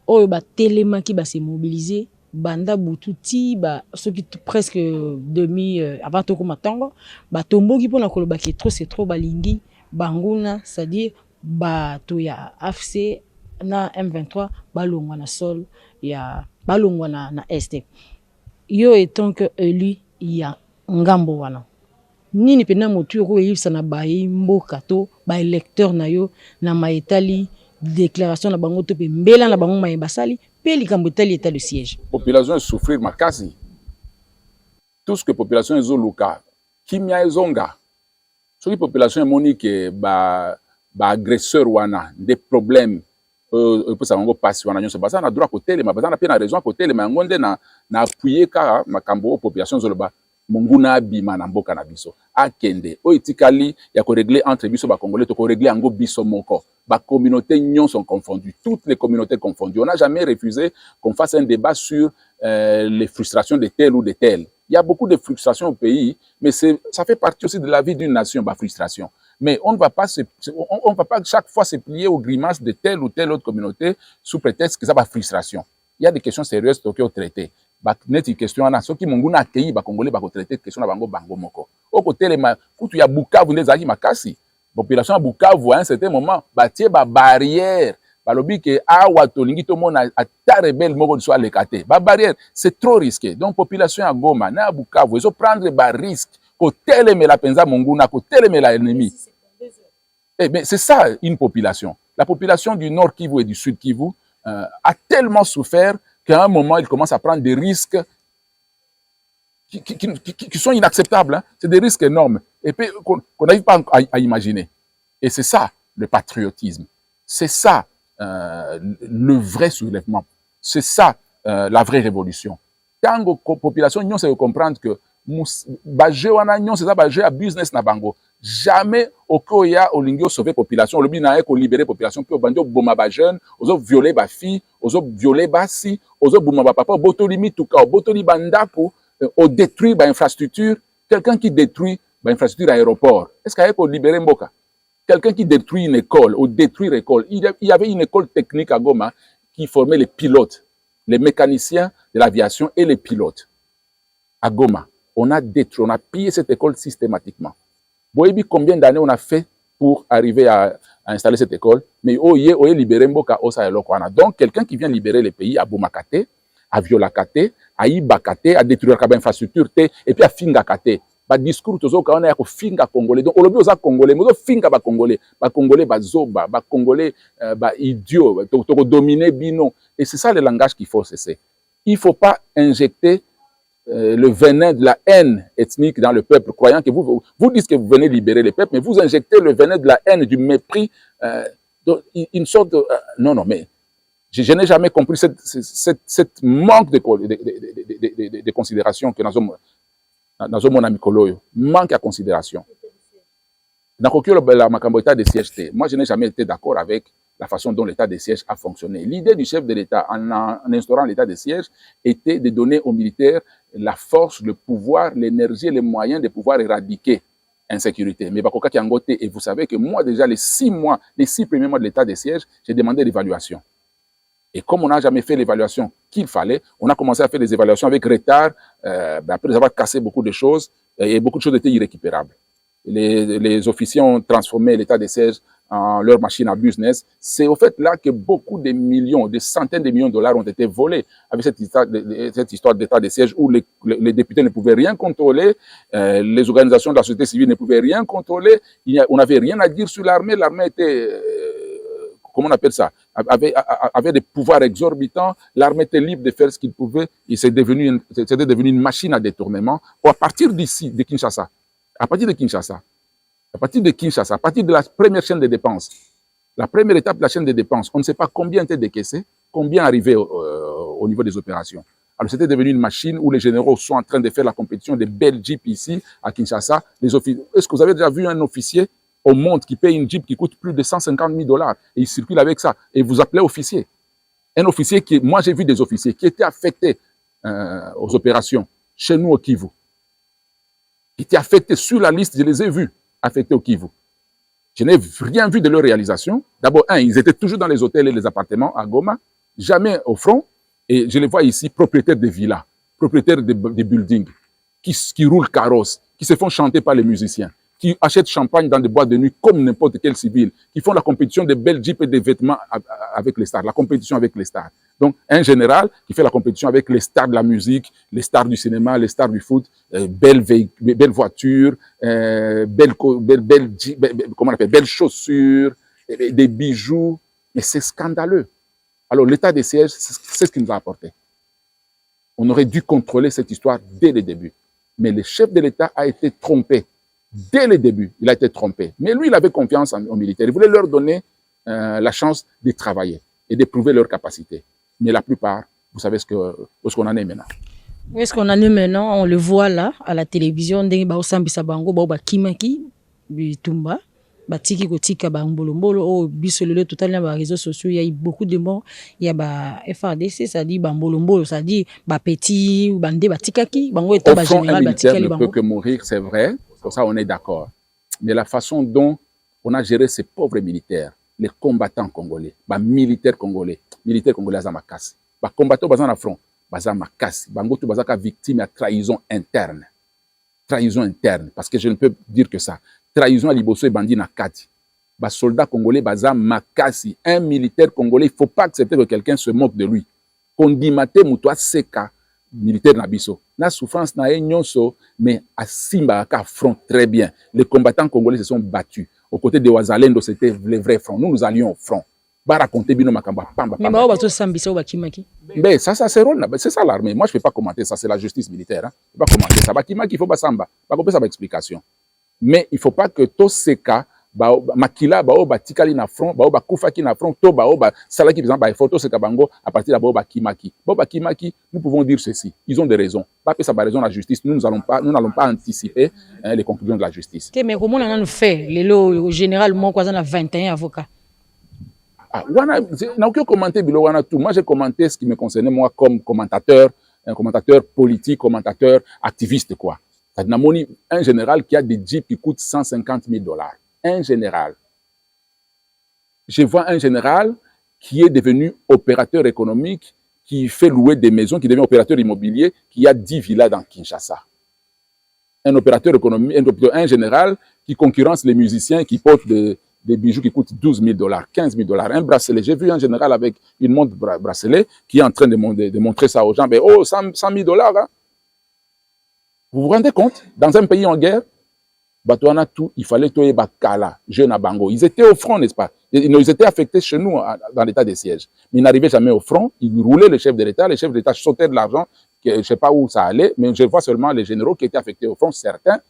oyo ba téléma qui va se mobiliser. Banda bututi ba ceux qui presque demi avant toko matango ba tomboki pona koloba ki trop c'est trop balingi banguna c'est-à-dire ba to ya AFC na M23 balongwa na sol ya balongwa na este yo étant que élu ya ngambo wana nini pena motu ko yisa na bayi mboka to ba électeur na yo na maetali déclaration na bango to pe mbela na bango maye basali pe likambotali état de siège. Population souffrir makasi. Tout ce que population ezoluka, kimia ezonga. Soki population monique ba agresseur wana des problèmes pour ça bango passe wana nyonso baza na droit côté les baza na pe na raison côté les mangonde na appuyer ka makambo population zoloba monguna bima na mboka na biso akende o itikali ya ko régler entre biso ba congolais to ko régler ango biso moko ba communautés nyons sont confondues toutes les communautés confondues on n'a jamais refusé qu'on fasse un débat sur les frustrations de tel ou de tel. Il y a beaucoup de frustrations au pays mais ça fait partie aussi de la vie d'une nation ba frustration mais on ne va pas chaque fois se plier aux grimaces de telle ou telle autre communauté sous prétexte que ça va frustration. Il y a des questions sérieuses au traité. Neti question ana soki mungu na accueilli ba congolais ba ko traiter question na bango moko au côté les kutu ya Bukavu ndezaki makasi population ya Bukavu à un certain moment batie ba barrière balobi ke awa tolingi to mona ata rebelle moko soit lekate ba barrière c'est trop risqué donc population ya Goma na Bukavu ils ont prendre ba risque ko telemela penza mungu na ko telemela ennemi mais c'est ça une population la population du Nord Kivu et du Sud Kivu a tellement souffert qu'à un moment, il commence à prendre des risques qui sont inacceptables. Hein. C'est des risques énormes. Et puis, qu'on n'arrive pas à imaginer. Et c'est ça, le patriotisme. C'est ça, le vrai soulèvement. C'est ça, la vraie révolution. Quand la population, nous, c'est comprendre que c'est ça, à business na bango. Jamais au Koya, au Lingio, sauver population, au Lobby n'a libérer population, puis au bandio, boma ba jeune, aux autres violer ba fille, aux autres violer ba si, aux autres boma ba papa, botoli mi tout cas, botoli bandako, au détruire ba infrastructure, quelqu'un qui détruit ba infrastructure aéroport. Est-ce qu'il y a pour libérer Mboka? Quelqu'un qui détruit une école, ou détruire école. Il y avait une école technique à Goma qui formait les pilotes, les mécaniciens de l'aviation et les pilotes. À Goma, on a détruit, on a pillé cette école systématiquement. Boyebi, combien d'années on a fait pour arriver à installer cette école? Mais oye libérer Mboka osa elokwana. Donc quelqu'un qui vient libérer les pays à Bomakate, à Violakate, à Ibakate, à détruire la infrastructure et puis à Fingakate. Ba discours tozo ka on a ko finga congolais. Donc olobi oza congolais, mozo finga ba congolais ba zoba, ba congolais ba idiot, to dominer bino. Et c'est ça le langage qu'il faut cesser. Il faut pas injecter le venin de la haine ethnique dans le peuple, croyant que vous dites que vous venez libérer le peuple, mais vous injectez le venin de la haine, du mépris, une sorte de... non, mais Je n'ai jamais compris cette manque de considération que dans mon ami Koloyo. Manque à considération. Dans la macambota de siège, moi je n'ai jamais été d'accord avec la façon dont l'état de siège a fonctionné. L'idée du chef de l'État en instaurant l'état de siège était de donner aux militaires la force, le pouvoir, l'énergie et les moyens de pouvoir éradiquer l'insécurité. Mais Bakoka Kiangote, et vous savez que moi déjà les 6 premiers mois de l'état de siège, j'ai demandé l'évaluation. Et comme on n'a jamais fait l'évaluation qu'il fallait, on a commencé à faire des évaluations avec retard, après avoir cassé beaucoup de choses, et beaucoup de choses étaient irrécupérables. Les officiers ont transformé l'état de siège en leur machine à business. C'est au fait là que beaucoup de millions, des centaines de millions de dollars ont été volés avec cette histoire d'état de siège où les députés ne pouvaient rien contrôler, les organisations de la société civile ne pouvaient rien contrôler, on n'avait rien à dire sur l'armée, l'armée était... comment on appelle ça, avait des pouvoirs exorbitants, l'armée était libre de faire ce qu'il pouvait, et c'était devenu une machine à détournement. À partir d'ici, de Kinshasa, à partir de Kinshasa, à partir de la première chaîne de dépenses, la première étape de la chaîne de dépenses, on ne sait pas combien était décaissé, combien arrivait au niveau des opérations. Alors c'était devenu une machine où les généraux sont en train de faire la compétition des belles jeeps ici, à Kinshasa. Est-ce que vous avez déjà vu un officier au monde qui paye une Jeep qui coûte plus de 150 000 $ et il circule avec ça et vous appelez officier. Un officier moi j'ai vu des officiers qui étaient affectés aux opérations chez nous au Kivu. Qui étaient affectés sur la liste, je les ai vus affectés au Kivu. Je n'ai rien vu de leur réalisation. D'abord, ils étaient toujours dans les hôtels et les appartements à Goma, jamais au front. Et je les vois ici, propriétaires de villas, propriétaires de buildings, qui roulent carrosse, qui se font chanter par les musiciens, qui achètent champagne dans des boîtes de nuit comme n'importe quel civil, qui font la compétition des belles jeeps et des vêtements avec les stars, la compétition avec les stars. Donc, un général qui fait la compétition avec les stars de la musique, les stars du cinéma, les stars du foot, belles voitures, belles chaussures, des bijoux. Mais c'est scandaleux. Alors, l'état des sièges, c'est ce qui nous a apporté. On aurait dû contrôler cette histoire dès le début. Mais le chef de l'État a été trompé. Dès le début, il a été trompé. Mais lui, il avait confiance aux militaires. Il voulait leur donner la chance de travailler et de prouver leurs capacités. Mais la plupart, vous savez où est-ce qu'on en est maintenant. Où est-ce qu'on en est maintenant? On le voit là, à la télévision. Kimaki, Bitumba, Batiki Kotika Bambolombolo, oh, Bisololo, tout à l'heure, les réseaux sociaux, il y a eu beaucoup de morts. Il y a FADC, ça dit Bambolombolo, ça dit Petit, Bandé, Batikaki, Bango est au fond, un militaire ne peut que mourir, c'est vrai. Pour ça, on est d'accord. Mais la façon dont on a géré ces pauvres militaires, les combattants congolais, militaires congolais à Makassi, combattants à la front, à Makassi, bangoto bazaka victime à trahison interne. Trahison interne, parce que je ne peux dire que ça. Trahison à Liboso et Bandi na Kati. Soldat congolais baza Makassi, un militaire congolais, il ne faut pas accepter que quelqu'un se moque de lui. Kondimate mutoa seka militaire nabiso. La souffrance na nyonso, mais à Simba à front très bien. Les combattants congolais se sont battus. Aux côtés de Ouazalendo, c'était le vrai front. Nous allions au front. Ba raconter bino makamba pamba. Mais ba bato sambisa ba kimaki. Ben ça c'est rôle, c'est ça l'armée. Moi je peux pas commenter ça, c'est la justice militaire hein. Je peux pas commenter ça. Ba kimaki il faut ba samba. Ba couper ça ba explication. Mais il faut pas que to seka makila batikali na front kufaki na front to salaki par exemple photo seka bango à partir de kimaki. Kimaki, nous pouvons dire ceci, ils ont des raisons. Pas que ça va raison la justice, nous n'allons pas anticiper les conclusions de la justice. Mais comment on a fait le général moi quoi a 21 avocats. N'a aucun commenté bilo wana tout. Moi j'ai commenté ce qui me concernait moi comme commentateur, un commentateur politique, commentateur activiste quoi. Ça n'a un général qui a des jeeps qui coûtent 150 000 $. Un général. Je vois un général qui est devenu opérateur économique, qui fait louer des maisons, qui devient opérateur immobilier, qui a 10 villas dans Kinshasa. Un opérateur économique, un général qui concurrence les musiciens qui portent des bijoux qui coûtent 12 000 $, 15 000 $. Un bracelet. J'ai vu un général avec une montre bracelet qui est en train de montrer ça aux gens. Ben, oh, 100 000 $. Hein? Vous vous rendez compte? Dans un pays en guerre, Batouana tout, il fallait tuer Bakala, jeune à Bango. Ils étaient au front, n'est-ce pas? Ils étaient affectés chez nous dans l'état des sièges. Mais ils n'arrivaient jamais au front. Ils roulaient le chef de l'État. Les chefs de l'État sautaient de l'argent. Je ne sais pas où ça allait, mais je vois seulement les généraux qui étaient affectés au front, certains,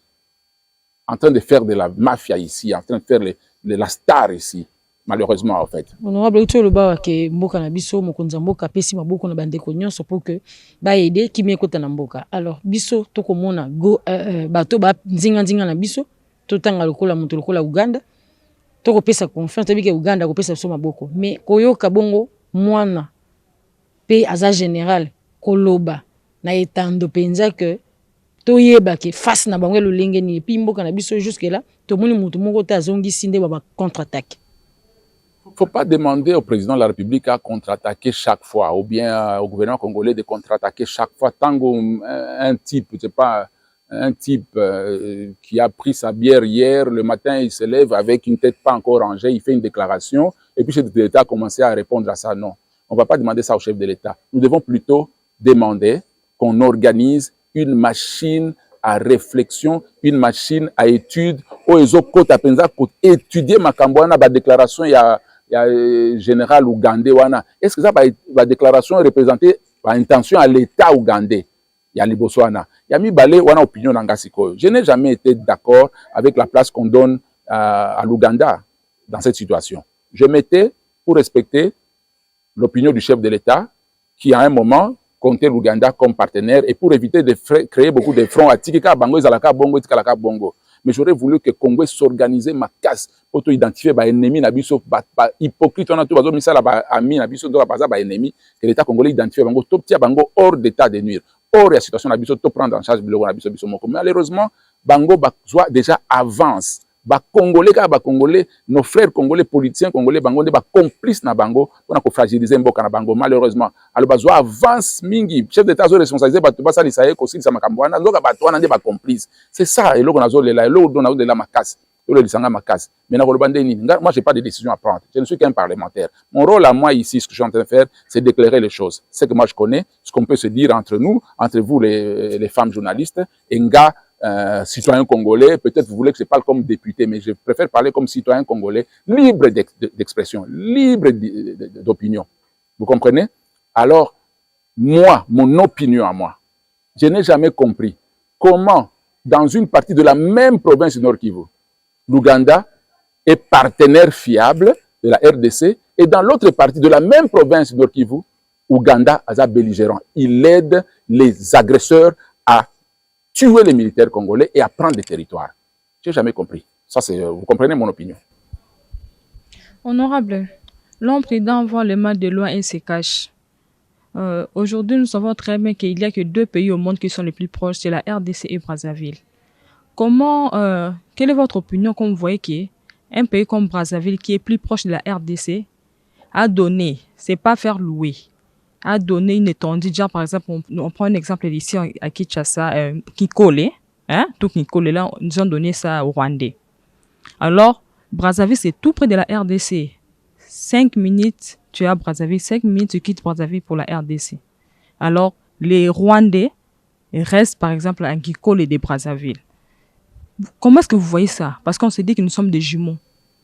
en train de faire de la mafia ici, en train de faire la star ici. malheureusement en fait. Honorable tu oloba ke mboka na biso mokonzi mboka pesi maboko na bandeko nyonso pour que ba aider kimi ekota na mboka. Alors biso tokomona go bato ba nzinga na biso totanga lokola moto lokola Uganda tokopesa confiance tebike Uganda kopesa biso maboko mais koyoka bongo mwana pe aza général koloba na etando penza que toyeba ke face na bango lolenge ni puis mboka na biso jusque là tomoni mutu moko ta zongi sinde ba contre-attaque. Il ne faut pas demander au président de la République à contre-attaquer chaque fois, ou bien au gouvernement congolais de contre-attaquer chaque fois. Tant qu'un type, je sais pas, un type qui a pris sa bière hier, le matin il se lève avec une tête pas encore rangée, il fait une déclaration, et puis le chef de l'État a commencé à répondre à ça. Non, on ne va pas demander ça au chef de l'État. Nous devons plutôt demander qu'on organise une machine à réflexion, une machine à étude, où ils ont étudier ma cambouana, ma déclaration, il y a général ougandais wana. Est-ce que ça va déclaration représenter intention à l'État ougandais? Il y a Liboswana. Il y a mis balé wana opinion nangasiko. Je n'ai jamais été d'accord avec la place qu'on donne à l'Ouganda dans cette situation. Je m'étais pour respecter l'opinion du chef de l'État qui à un moment comptait l'Ouganda comme partenaire et pour éviter de créer beaucoup de fronts à Tikika Bango, Zalaka Bongo, Tikalaka Bongo. Mais j'aurais voulu que Congo s'organise ma casse pour identifier les ennemis, les hypocrites, on a tout les amis, les ennemis, que l'État congolais identifie Bango, tout petit Bango hors d'état de nuire, hors de la situation, tout prendre en charge. Malheureusement, Bango déjà avance. Congolais, nos frères congolais, politiciens congolais, Bango, des complices na Bango, on a fragiliser Mboka na Bango, malheureusement. Alors, Bazoa avance mingi, chef d'État a responsabilisé, Basa Lisaye, Kosi, Samakambouana, donc, Batoana, des complices. C'est ça, et là, on a zolé là, et là, on a de la macasse, le lisanga macasse. Maintenant, moi, j'ai pas de décision à prendre. Je ne suis qu'un parlementaire. Mon rôle à moi ici, ce que je suis en train de faire, c'est d'éclairer les choses. C'est que moi, je connais, ce qu'on peut se dire entre nous, entre vous, les femmes journalistes, et Nga, citoyen congolais, peut-être vous voulez que je parle comme député, mais je préfère parler comme citoyen congolais, libre d'expression, libre d'opinion. Vous comprenez? Alors, moi, mon opinion à moi, je n'ai jamais compris comment, dans une partie de la même province du Nord Kivu, l'Ouganda est partenaire fiable de la RDC, et dans l'autre partie de la même province du Nord Kivu, Ouganda est belligérant. Il aide les agresseurs à tuer les militaires congolais et à prendre des territoires. Je n'ai jamais compris. Ça, c'est, vous comprenez mon opinion. Honorable, l'homme président voit le mal de loin et se cache. Aujourd'hui, nous savons très bien qu'il n'y a que 2 pays au monde qui sont les plus proches, c'est la RDC et Brazzaville. Quelle est votre opinion quand vous voyez qu'un pays comme Brazzaville, qui est plus proche de la RDC, a donné, c'est pas faire louer, a donné une étendue. Déjà, par exemple, on prend un exemple ici à Kinshasa, Kikole, hein, tout Kikole, là, nous ont donné ça au Rwandais. Alors, Brazzaville, c'est tout près de la RDC. 5 minutes, tu es à Brazzaville, 5 minutes, tu quittes Brazzaville pour la RDC. Alors, les Rwandais restent, par exemple, à Kikole de Brazzaville. Comment est-ce que vous voyez ça? Parce qu'on se dit que nous sommes des jumeaux,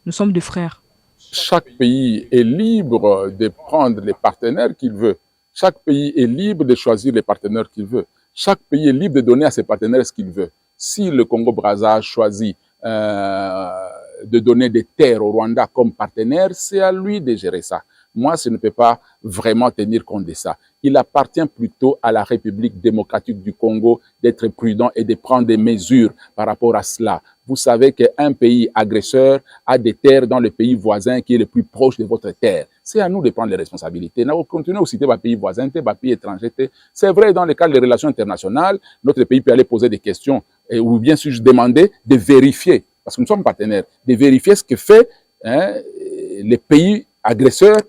nous sommes des frères. Chaque pays est libre de prendre les partenaires qu'il veut. Chaque pays est libre de choisir les partenaires qu'il veut. Chaque pays est libre de donner à ses partenaires ce qu'il veut. Si le Congo-Brazza choisit de donner des terres au Rwanda comme partenaire, c'est à lui de gérer ça. Moi, je ne peux pas vraiment tenir compte de ça. Il appartient plutôt à la République démocratique du Congo d'être prudent et de prendre des mesures par rapport à cela. Vous savez qu'un pays agresseur a des terres dans le pays voisin qui est le plus proche de votre terre. C'est à nous de prendre les responsabilités. Nous continuons à citer les pays voisins, les pays étrangers. C'est vrai, dans le cadre des relations internationales, notre pays peut aller poser des questions ou bien sûr demander de vérifier, parce que nous sommes partenaires, de vérifier ce que fait les pays agresseurs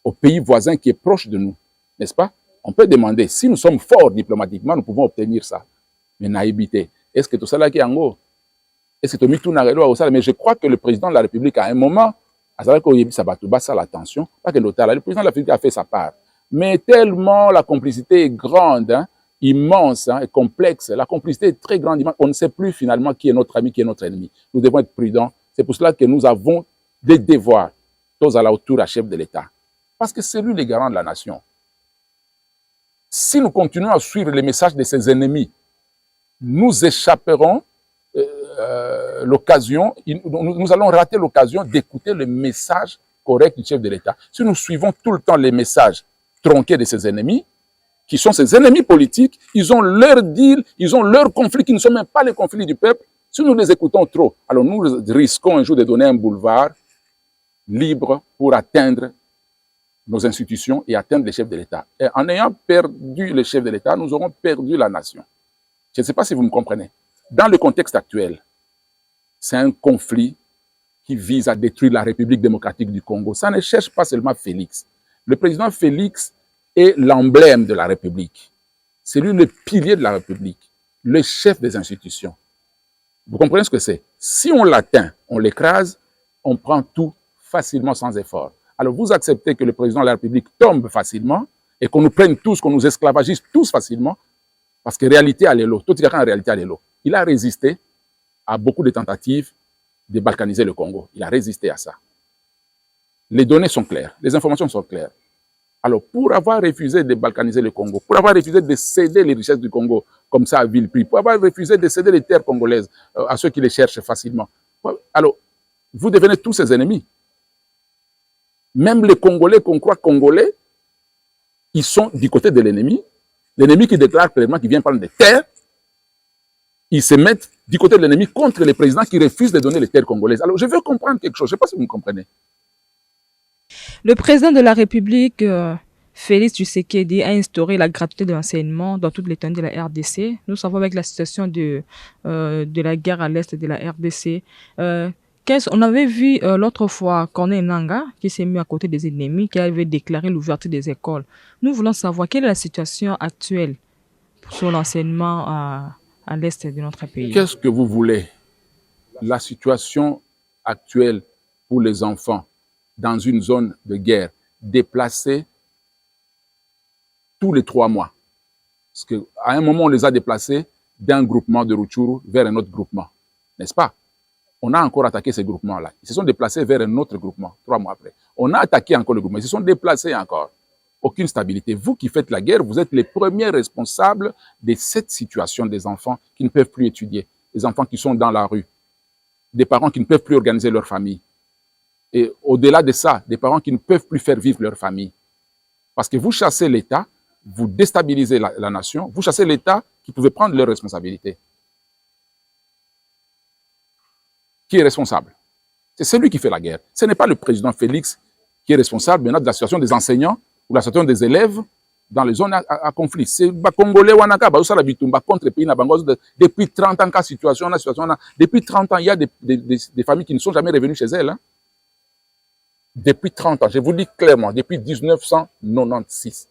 au pays voisin qui est proche de nous, n'est-ce pas? On peut demander, si nous sommes forts diplomatiquement, nous pouvons obtenir ça. Mais naïveté, est-ce que tout ça là qui est en haut? Est-ce que tout ça là? Mais je crois que le président de la République, à un moment, le président de la République a fait sa part. Mais tellement la complicité est grande, hein, immense, hein, et complexe, la complicité est très grande, on ne sait plus finalement qui est notre ami, qui est notre ennemi. Nous devons être prudents. C'est pour cela que nous avons des devoirs, tous à la hauteur à chef de l'État. Parce que c'est lui le garant de la nation. Si nous continuons à suivre les messages de ses ennemis, nous échapperons l'occasion, nous allons rater l'occasion d'écouter le message correcte du chef de l'État, si nous suivons tout le temps les messages tronqués de ses ennemis, qui sont ses ennemis politiques, ils ont leur deal, ils ont leurs conflits qui ne sont même pas les conflits du peuple. Si nous les écoutons trop, alors nous risquons un jour de donner un boulevard libre pour atteindre nos institutions et atteindre les chefs de l'État. Et en ayant perdu les chefs de l'État, nous aurons perdu la nation. Je ne sais pas si vous me comprenez. Dans le contexte actuel, c'est un conflit qui vise à détruire la République démocratique du Congo. Ça ne cherche pas seulement Félix. Le président Félix est l'emblème de la République. C'est lui le pilier de la République, le chef des institutions. Vous comprenez ce que c'est? Si on l'atteint, on l'écrase, on prend tout facilement sans effort. Alors vous acceptez que le président de la République tombe facilement et qu'on nous prenne tous, qu'on nous esclavagise tous facilement, parce que réalité à l'élo, tout en réalité à l'élo. Il a résisté à beaucoup de tentatives de balkaniser le Congo. Il a résisté à ça. Les données sont claires, les informations sont claires. Alors, pour avoir refusé de balkaniser le Congo, pour avoir refusé de céder les richesses du Congo comme ça à vil prix, pour avoir refusé de céder les terres congolaises à ceux qui les cherchent facilement, alors, vous devenez tous ses ennemis. Même les Congolais qu'on croit Congolais, ils sont du côté de l'ennemi. L'ennemi qui déclare clairement qu'il vient prendre des terres, ils se mettent du côté de l'ennemi contre les présidents qui refusent de donner les terres congolaises. Alors, je veux comprendre quelque chose. Je ne sais pas si vous me comprenez. Le président de la République, Félix Tshisekedi, a instauré la gratuité de l'enseignement dans toute l'étendue de la RDC. Nous savons avec la situation de la guerre à l'est de la RDC. On avait vu l'autre fois Corneille Nangaa qui s'est mis à côté des ennemis, qui avait déclaré l'ouverture des écoles. Nous voulons savoir quelle est la situation actuelle sur l'enseignement à l'est de notre pays. Qu'est-ce que vous voulez? La situation actuelle pour les enfants dans une zone de guerre, déplacés tous les 3 mois. Parce qu'à un moment, on les a déplacés d'un groupement de Rutshuru vers un autre groupement. N'est-ce pas? On a encore attaqué ces groupements-là. Ils se sont déplacés vers un autre groupement, 3 mois après. On a attaqué encore le groupement. Ils se sont déplacés encore. Aucune stabilité. Vous qui faites la guerre, vous êtes les premiers responsables de cette situation des enfants qui ne peuvent plus étudier, des enfants qui sont dans la rue, des parents qui ne peuvent plus organiser leur famille. Et au-delà de ça, des parents qui ne peuvent plus faire vivre leur famille. Parce que vous chassez l'État, vous déstabilisez la nation, vous chassez l'État qui pouvait prendre leurs responsabilités. Qui est responsable? C'est celui qui fait la guerre. Ce n'est pas le président Félix qui est responsable maintenant de la situation des enseignants ou la situation des élèves dans les zones à conflit. C'est les Congolais Wanaka, contre les pays depuis 30 ans, depuis 30 ans, il y a des familles qui ne sont jamais revenues chez elles. Hein. Depuis 30 ans, je vous dis clairement, depuis 1996,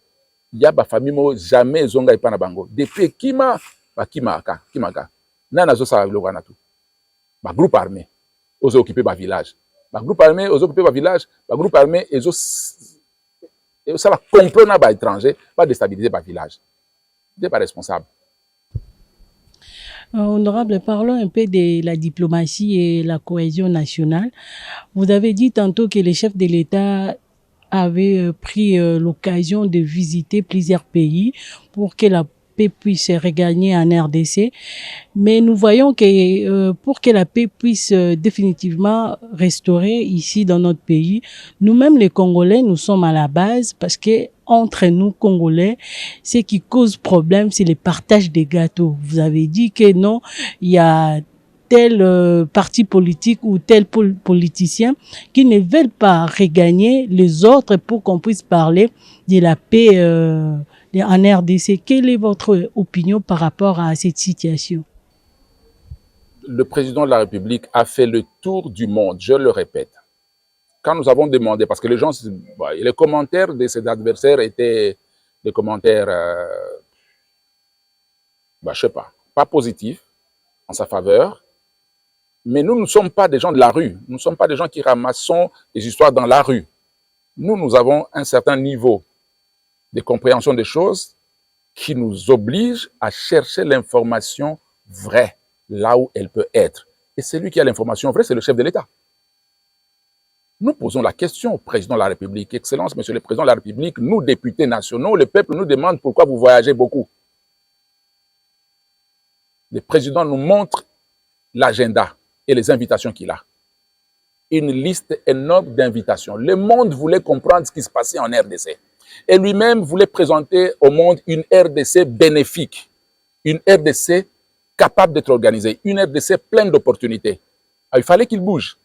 il y a des familles qui jamais zonga et pas bango. Depuis Kimaka, nana zo sa lo wana tout. Ba groupe armé, aux occupé ba village. Ba groupe armé, aux occupé ba village. Ba groupe armé, et ça va comprendre ba étranger, va déstabiliser ba village. N'est pas responsable. Honorable, parlons un peu de la diplomatie et la cohésion nationale. Vous avez dit tantôt que les chefs de l'État avaient pris l'occasion de visiter plusieurs pays pour que la paix puisse regagner en RDC. Mais nous voyons que pour que la paix puisse définitivement restaurer ici dans notre pays, nous-mêmes les Congolais, nous sommes à la base parce que entre nous Congolais, ce qui cause problème, c'est le partage des gâteaux. Vous avez dit que non, il y a tel parti politique ou tel politicien qui ne veulent pas regagner les autres pour qu'on puisse parler de la paix en RDC. Quelle est votre opinion par rapport à cette situation? Le président de la République a fait le tour du monde, je le répète. Quand nous avons demandé, parce que les gens, les commentaires de ses adversaires étaient des commentaires, je sais pas positifs en sa faveur. Mais nous ne sommes pas des gens de la rue. Nous ne sommes pas des gens qui ramassons des histoires dans la rue. Nous avons un certain niveau de compréhension des choses qui nous oblige à chercher l'information vraie, là où elle peut être. Et celui qui a l'information vraie, c'est le chef de l'État. Nous posons la question au président de la République. Excellence, monsieur le président de la République, nous, députés nationaux, le peuple nous demande pourquoi vous voyagez beaucoup. Le président nous montre l'agenda et les invitations qu'il a. une liste énorme d'invitations. Le monde voulait comprendre ce qui se passait en RDC. Et lui-même voulait présenter au monde une RDC bénéfique, une RDC capable d'être organisée, une RDC pleine d'opportunités. Il fallait qu'il bouge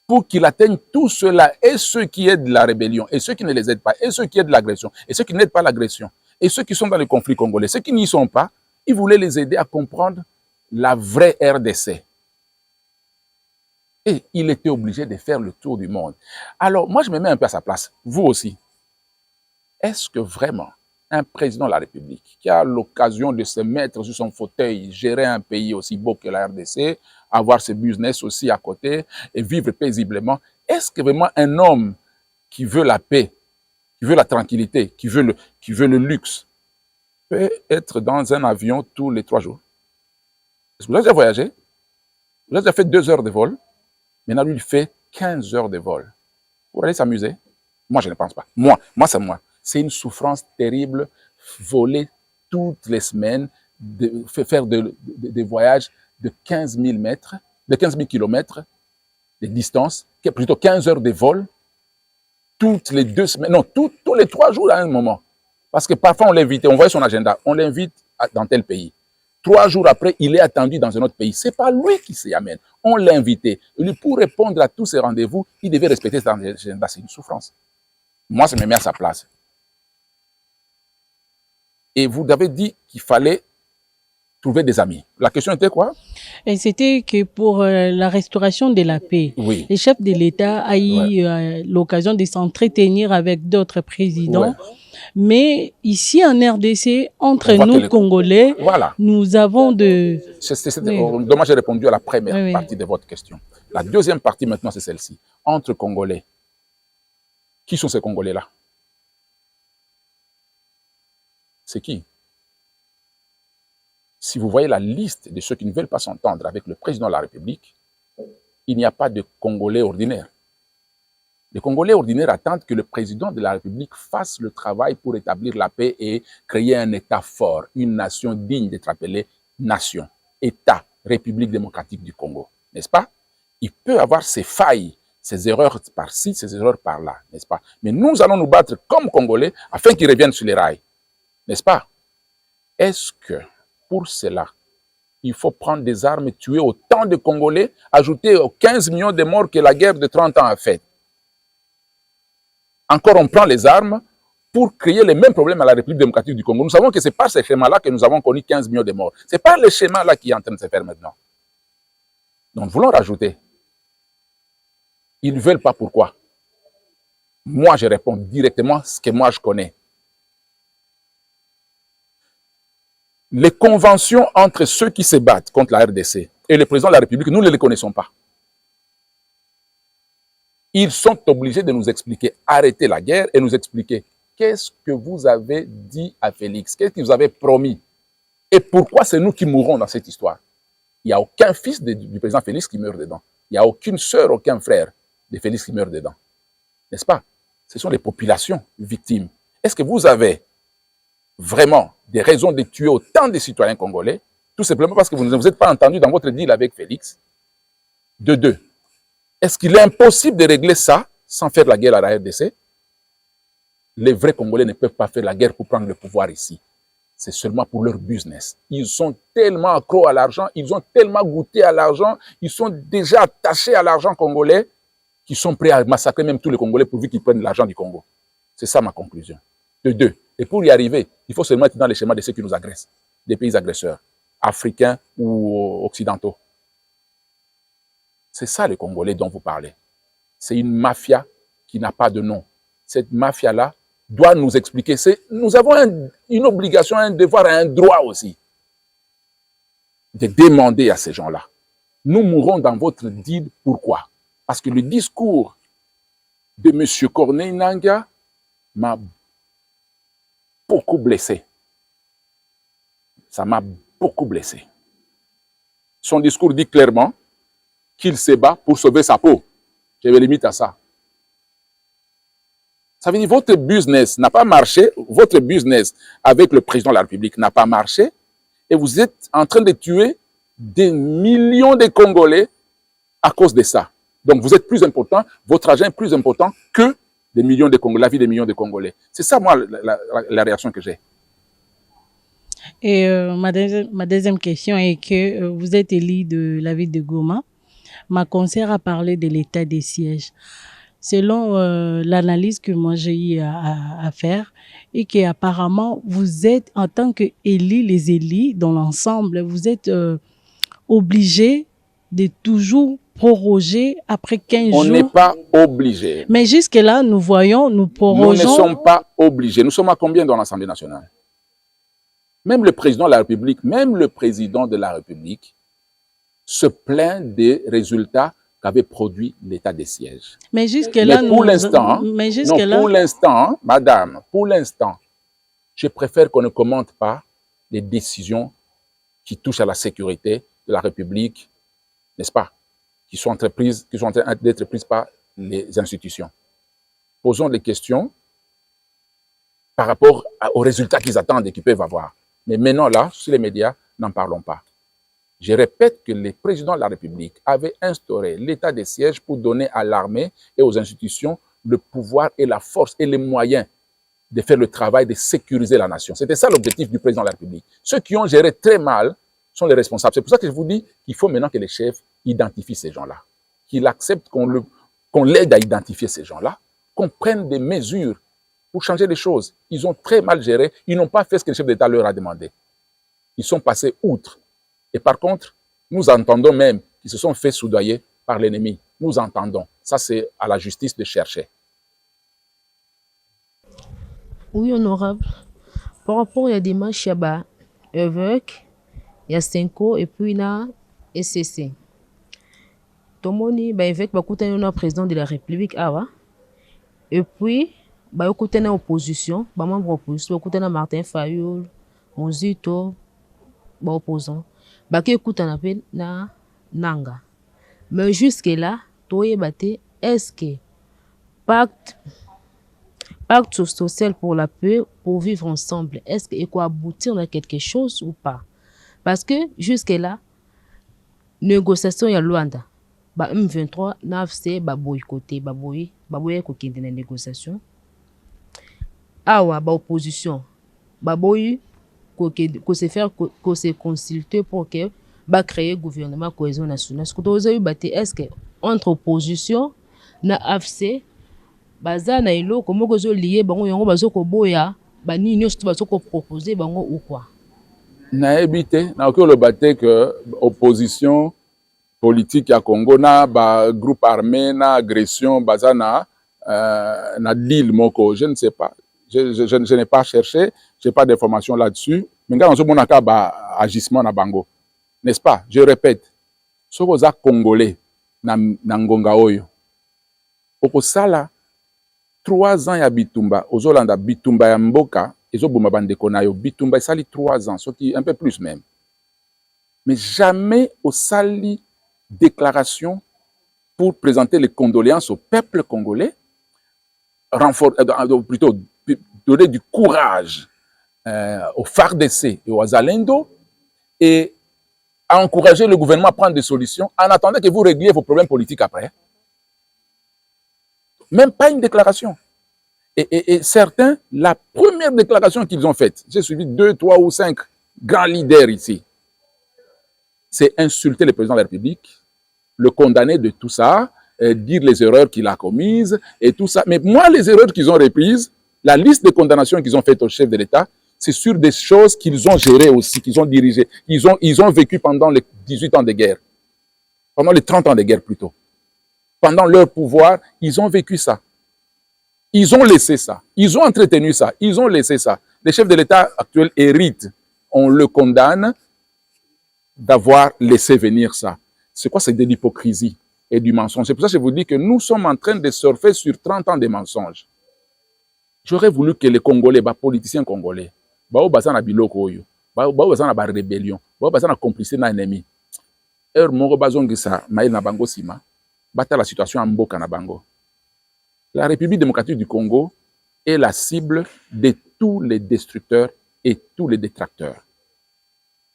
pour qu'il atteigne tout cela, et ceux qui aident la rébellion, et ceux qui ne les aident pas, et ceux qui aident l'agression, et ceux qui n'aident pas l'agression, et ceux qui sont dans le conflit congolais, ceux qui n'y sont pas, il voulait les aider à comprendre la vraie RDC. Et il était obligé de faire le tour du monde. Alors, moi, je me mets un peu à sa place. Vous aussi. Est-ce que vraiment un président de la République qui a l'occasion de se mettre sur son fauteuil, gérer un pays aussi beau que la RDC, avoir ses business aussi à côté et vivre paisiblement, est-ce que vraiment un homme qui veut la paix, qui veut la tranquillité, qui veut le luxe, peut être dans un avion tous les 3 jours? Est-ce que vous avez déjà voyagé? Vous avez déjà fait 2 heures de vol? Maintenant, lui, il fait 15 heures de vol. Pour aller s'amuser? Moi, je ne pense pas. Moi, c'est moi. C'est une souffrance terrible, voler toutes les semaines, faire des voyages de 15 000 mètres, de 15 000 kilomètres de distance, plutôt 15 heures de vol, toutes les 2 semaines, non, tous les 3 jours à un moment. Parce que parfois, on l'invite, on voit son agenda, on l'invite dans tel pays. 3 jours après, il est attendu dans un autre pays. Ce n'est pas lui qui s'y amène. On l'a invité. Pour répondre à tous ces rendez-vous, il devait respecter cet agenda. C'est une souffrance. Moi, ça me met à sa place. Et vous avez dit qu'il fallait trouver des amis. La question était quoi? Et c'était que pour la restauration de la paix, Oui. les chefs de l'État a eu l'occasion de s'entretenir avec d'autres présidents. Ouais. Mais ici en RDC, entre nous Congolais, voilà. nous avons de... Oui. Dommage, j'ai répondu à la première partie de votre question. La deuxième partie maintenant, c'est celle-ci. Entre Congolais, qui sont ces Congolais-là? C'est qui? Si vous voyez la liste de ceux qui ne veulent pas s'entendre avec le président de la République, il n'y a pas de Congolais ordinaires. Les Congolais ordinaires attendent que le président de la République fasse le travail pour établir la paix et créer un État fort, une nation digne d'être appelée nation, État, République démocratique du Congo, n'est-ce pas? Il peut avoir ses failles, ses erreurs par-ci, ses erreurs par-là, n'est-ce pas? Mais nous allons nous battre comme Congolais afin qu'ils reviennent sur les rails, n'est-ce pas? Est-ce que pour cela, il faut prendre des armes et tuer autant de Congolais, ajouter aux 15 millions de morts que la guerre de 30 ans a fait? Encore, on prend les armes pour créer les mêmes problèmes à la République démocratique du Congo. Nous savons que ce n'est pas ce schéma-là que nous avons connu 15 millions de morts. Ce n'est pas le schéma-là qui est en train de se faire maintenant. Donc, nous voulons rajouter. Ils ne veulent pas pourquoi? Moi, je réponds directement ce que moi je connais. Les conventions entre ceux qui se battent contre la RDC et le président de la République, nous ne les connaissons pas. Ils sont obligés de nous expliquer, arrêter la guerre et nous expliquer qu'est-ce que vous avez dit à Félix, qu'est-ce que vous avez promis et pourquoi c'est nous qui mourrons dans cette histoire. Il n'y a aucun fils du président Félix qui meurt dedans. Il n'y a aucune sœur, aucun frère de Félix qui meurt dedans. N'est-ce pas? Ce sont les populations victimes. Est-ce que vous avez vraiment des raisons de tuer autant de citoyens congolais, tout simplement parce que vous ne vous êtes pas entendu dans votre deal avec Félix? De deux, est-ce qu'il est impossible de régler ça sans faire la guerre à la RDC? Les vrais Congolais ne peuvent pas faire la guerre pour prendre le pouvoir ici. C'est seulement pour leur business. Ils sont tellement accros à l'argent, ils ont tellement goûté à l'argent, ils sont déjà attachés à l'argent congolais qu'ils sont prêts à massacrer même tous les Congolais pourvu qu'ils prennent l'argent du Congo. C'est ça ma conclusion. De deux. Et pour y arriver, il faut seulement être dans les schémas de ceux qui nous agressent, des pays agresseurs, africains ou occidentaux. C'est ça le Congolais dont vous parlez. C'est une mafia qui n'a pas de nom. Cette mafia-là doit nous expliquer. Nous avons une obligation, un devoir et un droit aussi de demander à ces gens-là. Nous mourrons dans votre deal. Pourquoi? Parce que le discours de M. Corneille Nangaa m'a beaucoup blessé. Ça m'a beaucoup blessé. Son discours dit clairement qu'il se bat pour sauver sa peau. Je me limite à ça. Ça veut dire que votre business n'a pas marché, votre business avec le président de la République n'a pas marché, et vous êtes en train de tuer des millions de Congolais à cause de ça. Donc vous êtes plus important, votre argent est plus important que des millions de Congolais, la vie des millions de Congolais. C'est ça, moi, la réaction que j'ai. Et ma deuxième question est que vous êtes élu de la ville de Goma. Ma conseillère a parlé de l'état des sièges. Selon l'analyse que moi j'ai eu à faire, et qu'apparemment vous êtes, en tant qu'élu, les élus dans l'ensemble, vous êtes obligés de toujours proroger après 15 jours. On n'est pas obligé. Mais jusque-là, nous voyons, nous prorogeons. Nous ne sommes pas obligés. Nous sommes à combien dans l'Assemblée nationale? Même le président de la République, se plaint des résultats qu'avait produit l'état des sièges. Mais jusque-là, pour l'instant, madame, je préfère qu'on ne commente pas les décisions qui touchent à la sécurité de la République, n'est-ce pas, qui sont en train d'être prises par les institutions. Posons des questions par rapport aux résultats qu'ils attendent et qu'ils peuvent avoir. Mais maintenant, là, sur les médias, n'en parlons pas. Je répète que le président de la République avait instauré l'état des sièges pour donner à l'armée et aux institutions le pouvoir et la force et les moyens de faire le travail de sécuriser la nation. C'était ça l'objectif du président de la République. Ceux qui ont géré très mal sont les responsables. C'est pour ça que je vous dis qu'il faut maintenant que les chefs identifient ces gens-là, qu'ils acceptent qu'on l'aide à identifier ces gens-là, qu'on prenne des mesures pour changer les choses. Ils ont très mal géré, ils n'ont pas fait ce que le chef d'État leur a demandé. Ils sont passés outre. Et par contre, nous entendons même qu'ils se sont fait soudoyer par l'ennemi. Nous entendons. Ça, c'est à la justice de chercher. Oui, honorable. Par rapport à des matchs, il y a EVEC, il y a Senko et puis il y a SCC. Tomoni, EVEC, il y a président de la République. Et puis, il y a une opposition, il y a opposition, il y a Martin Fayoul, Monzito, opposant. Baki écoute un appel na nanga. Mais jusque là, est-ce que pacte social pour la paix, pour vivre ensemble, est-ce qu'il peut aboutir à quelque chose ou pas? Parce que jusque là, négociation ya Luanda, M23 n'afse boycotté, boyé kokende na négociation. Awa opposition, boy qu'on se consulter pour que créer gouvernement cohésion nationale. Est-ce que entre opposition na AFC baza na ilo comme ko lié bango yango bazoko boya ba ni nyonso bazoko proposer bango ou quoi? Na évité na ko le baté que opposition politique à Congo na ba groupe armé na agression baza na deal moko, je ne sais pas. Je n'ai pas cherché, je n'ai pas d'informations là-dessus. Mais quand on se montre à agissement na bango, n'est-ce pas? Je répète, ce que les Congolais na ngonga oyo, au sala 3 ans ya bitumba, aux Olanda bitumba ya mboka, ezo boma bandeko na yo bitumba sali 3 ans, ce qui un peu plus même. Mais jamais au sali déclaration pour présenter les condoléances au peuple congolais, plutôt donner du courage aux FARDC et aux Azalendo et à encourager le gouvernement à prendre des solutions en attendant que vous régliez vos problèmes politiques après. Même pas une déclaration. Et certains, la première déclaration qu'ils ont faite, j'ai suivi 2, 3 ou 5 grands leaders ici, c'est insulter le président de la République, le condamner de tout ça, dire les erreurs qu'il a commises et tout ça. Mais moi, les erreurs qu'ils ont reprises, la liste de condamnations qu'ils ont faites au chef de l'État, c'est sur des choses qu'ils ont gérées aussi, qu'ils ont dirigées. Ils ont vécu pendant les 18 ans de guerre, pendant les 30 ans de guerre plutôt. Pendant leur pouvoir, ils ont vécu ça. Ils ont laissé ça. Ils ont entretenu ça. Ils ont laissé ça. Le chef de l'État actuel hérite. On le condamne d'avoir laissé venir ça. C'est quoi? C'est de l'hypocrisie et du mensonge. C'est pour ça que je vous dis que nous sommes en train de surfer sur 30 ans de mensonges. J'aurais voulu que les Congolais, les politiciens congolais, na biloko oyo, na rébellion, na complicité na ennemi. Moko bazongisa maïl na bango sima, bata la situation en mboka na bango. La République démocratique du Congo est la cible de tous les destructeurs et tous les détracteurs.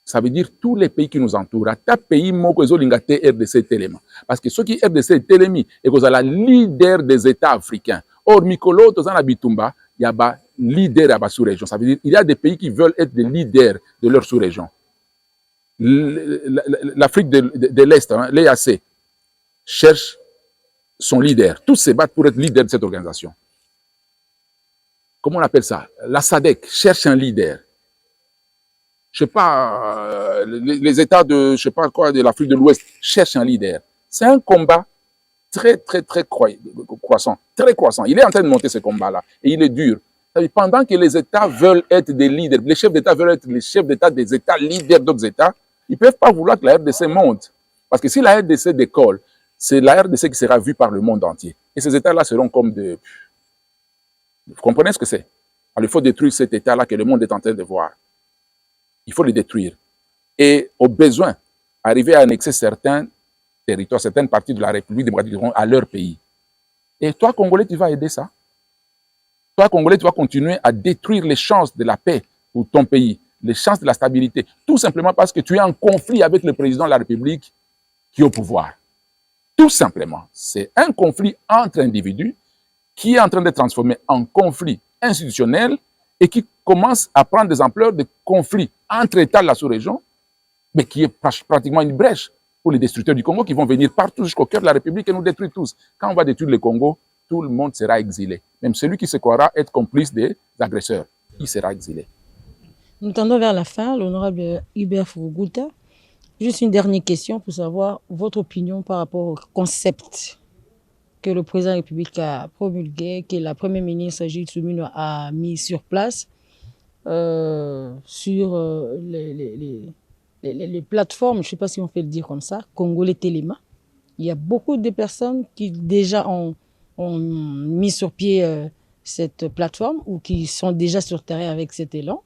Ça veut dire tous les pays qui nous entourent. Ta pays moko ezolinga te RDC telema. Parce que ceux qui RDC telemi et que la leader des États africains. Or Mikolo tozana bitumba, il y a ba leader à ba sous-région. Ça veut dire il y a des pays qui veulent être des leaders de leur sous-région. L'Afrique de l'Est, hein, l'EAC, cherche son leader. Tous se battent pour être leader de cette organisation. Comment on appelle ça? La SADC cherche un leader. Je sais pas, les États de, je sais pas quoi, de l'Afrique de l'Ouest cherchent un leader. C'est un combat très croissant, très croissant. Il est en train de monter ce combat-là et il est dur. Pendant que les États veulent être des leaders, les chefs d'État veulent être les chefs d'État des États leaders d'autres États, ils ne peuvent pas vouloir que la RDC monte. Parce que si la RDC décolle, c'est la RDC qui sera vue par le monde entier. Et ces États-là seront comme de... Vous comprenez ce que c'est? Alors, il faut détruire cet État-là que le monde est en train de voir. Il faut le détruire. Et au besoin, arriver à annexer certains territoires, certaines parties de la République démocratique du Congo à leur pays. Et toi, Congolais, tu vas aider ça. Toi, Congolais, tu vas continuer à détruire les chances de la paix pour ton pays, les chances de la stabilité, tout simplement parce que tu es en conflit avec le président de la République qui est au pouvoir. Tout simplement. C'est un conflit entre individus qui est en train de transformer en conflit institutionnel et qui commence à prendre des ampleurs de conflits entre États de la sous-région, mais qui est pratiquement une brèche pour les destructeurs du Congo qui vont venir partout jusqu'au cœur de la République et nous détruire tous. Quand on va détruire le Congo, tout le monde sera exilé. Même celui qui se croira être complice des agresseurs, il sera exilé. Nous tendons vers la fin, l'honorable Hubert Furuguta. Juste une dernière question pour savoir votre opinion par rapport au concept que le président de la République a promulgué, que la première ministre Gilles Soumino a mis sur place sur les plateformes, je ne sais pas si on peut le dire comme ça, Congolais Téléma. Il y a beaucoup de personnes qui déjà ont mis sur pied cette plateforme ou qui sont déjà sur terrain avec cet élan.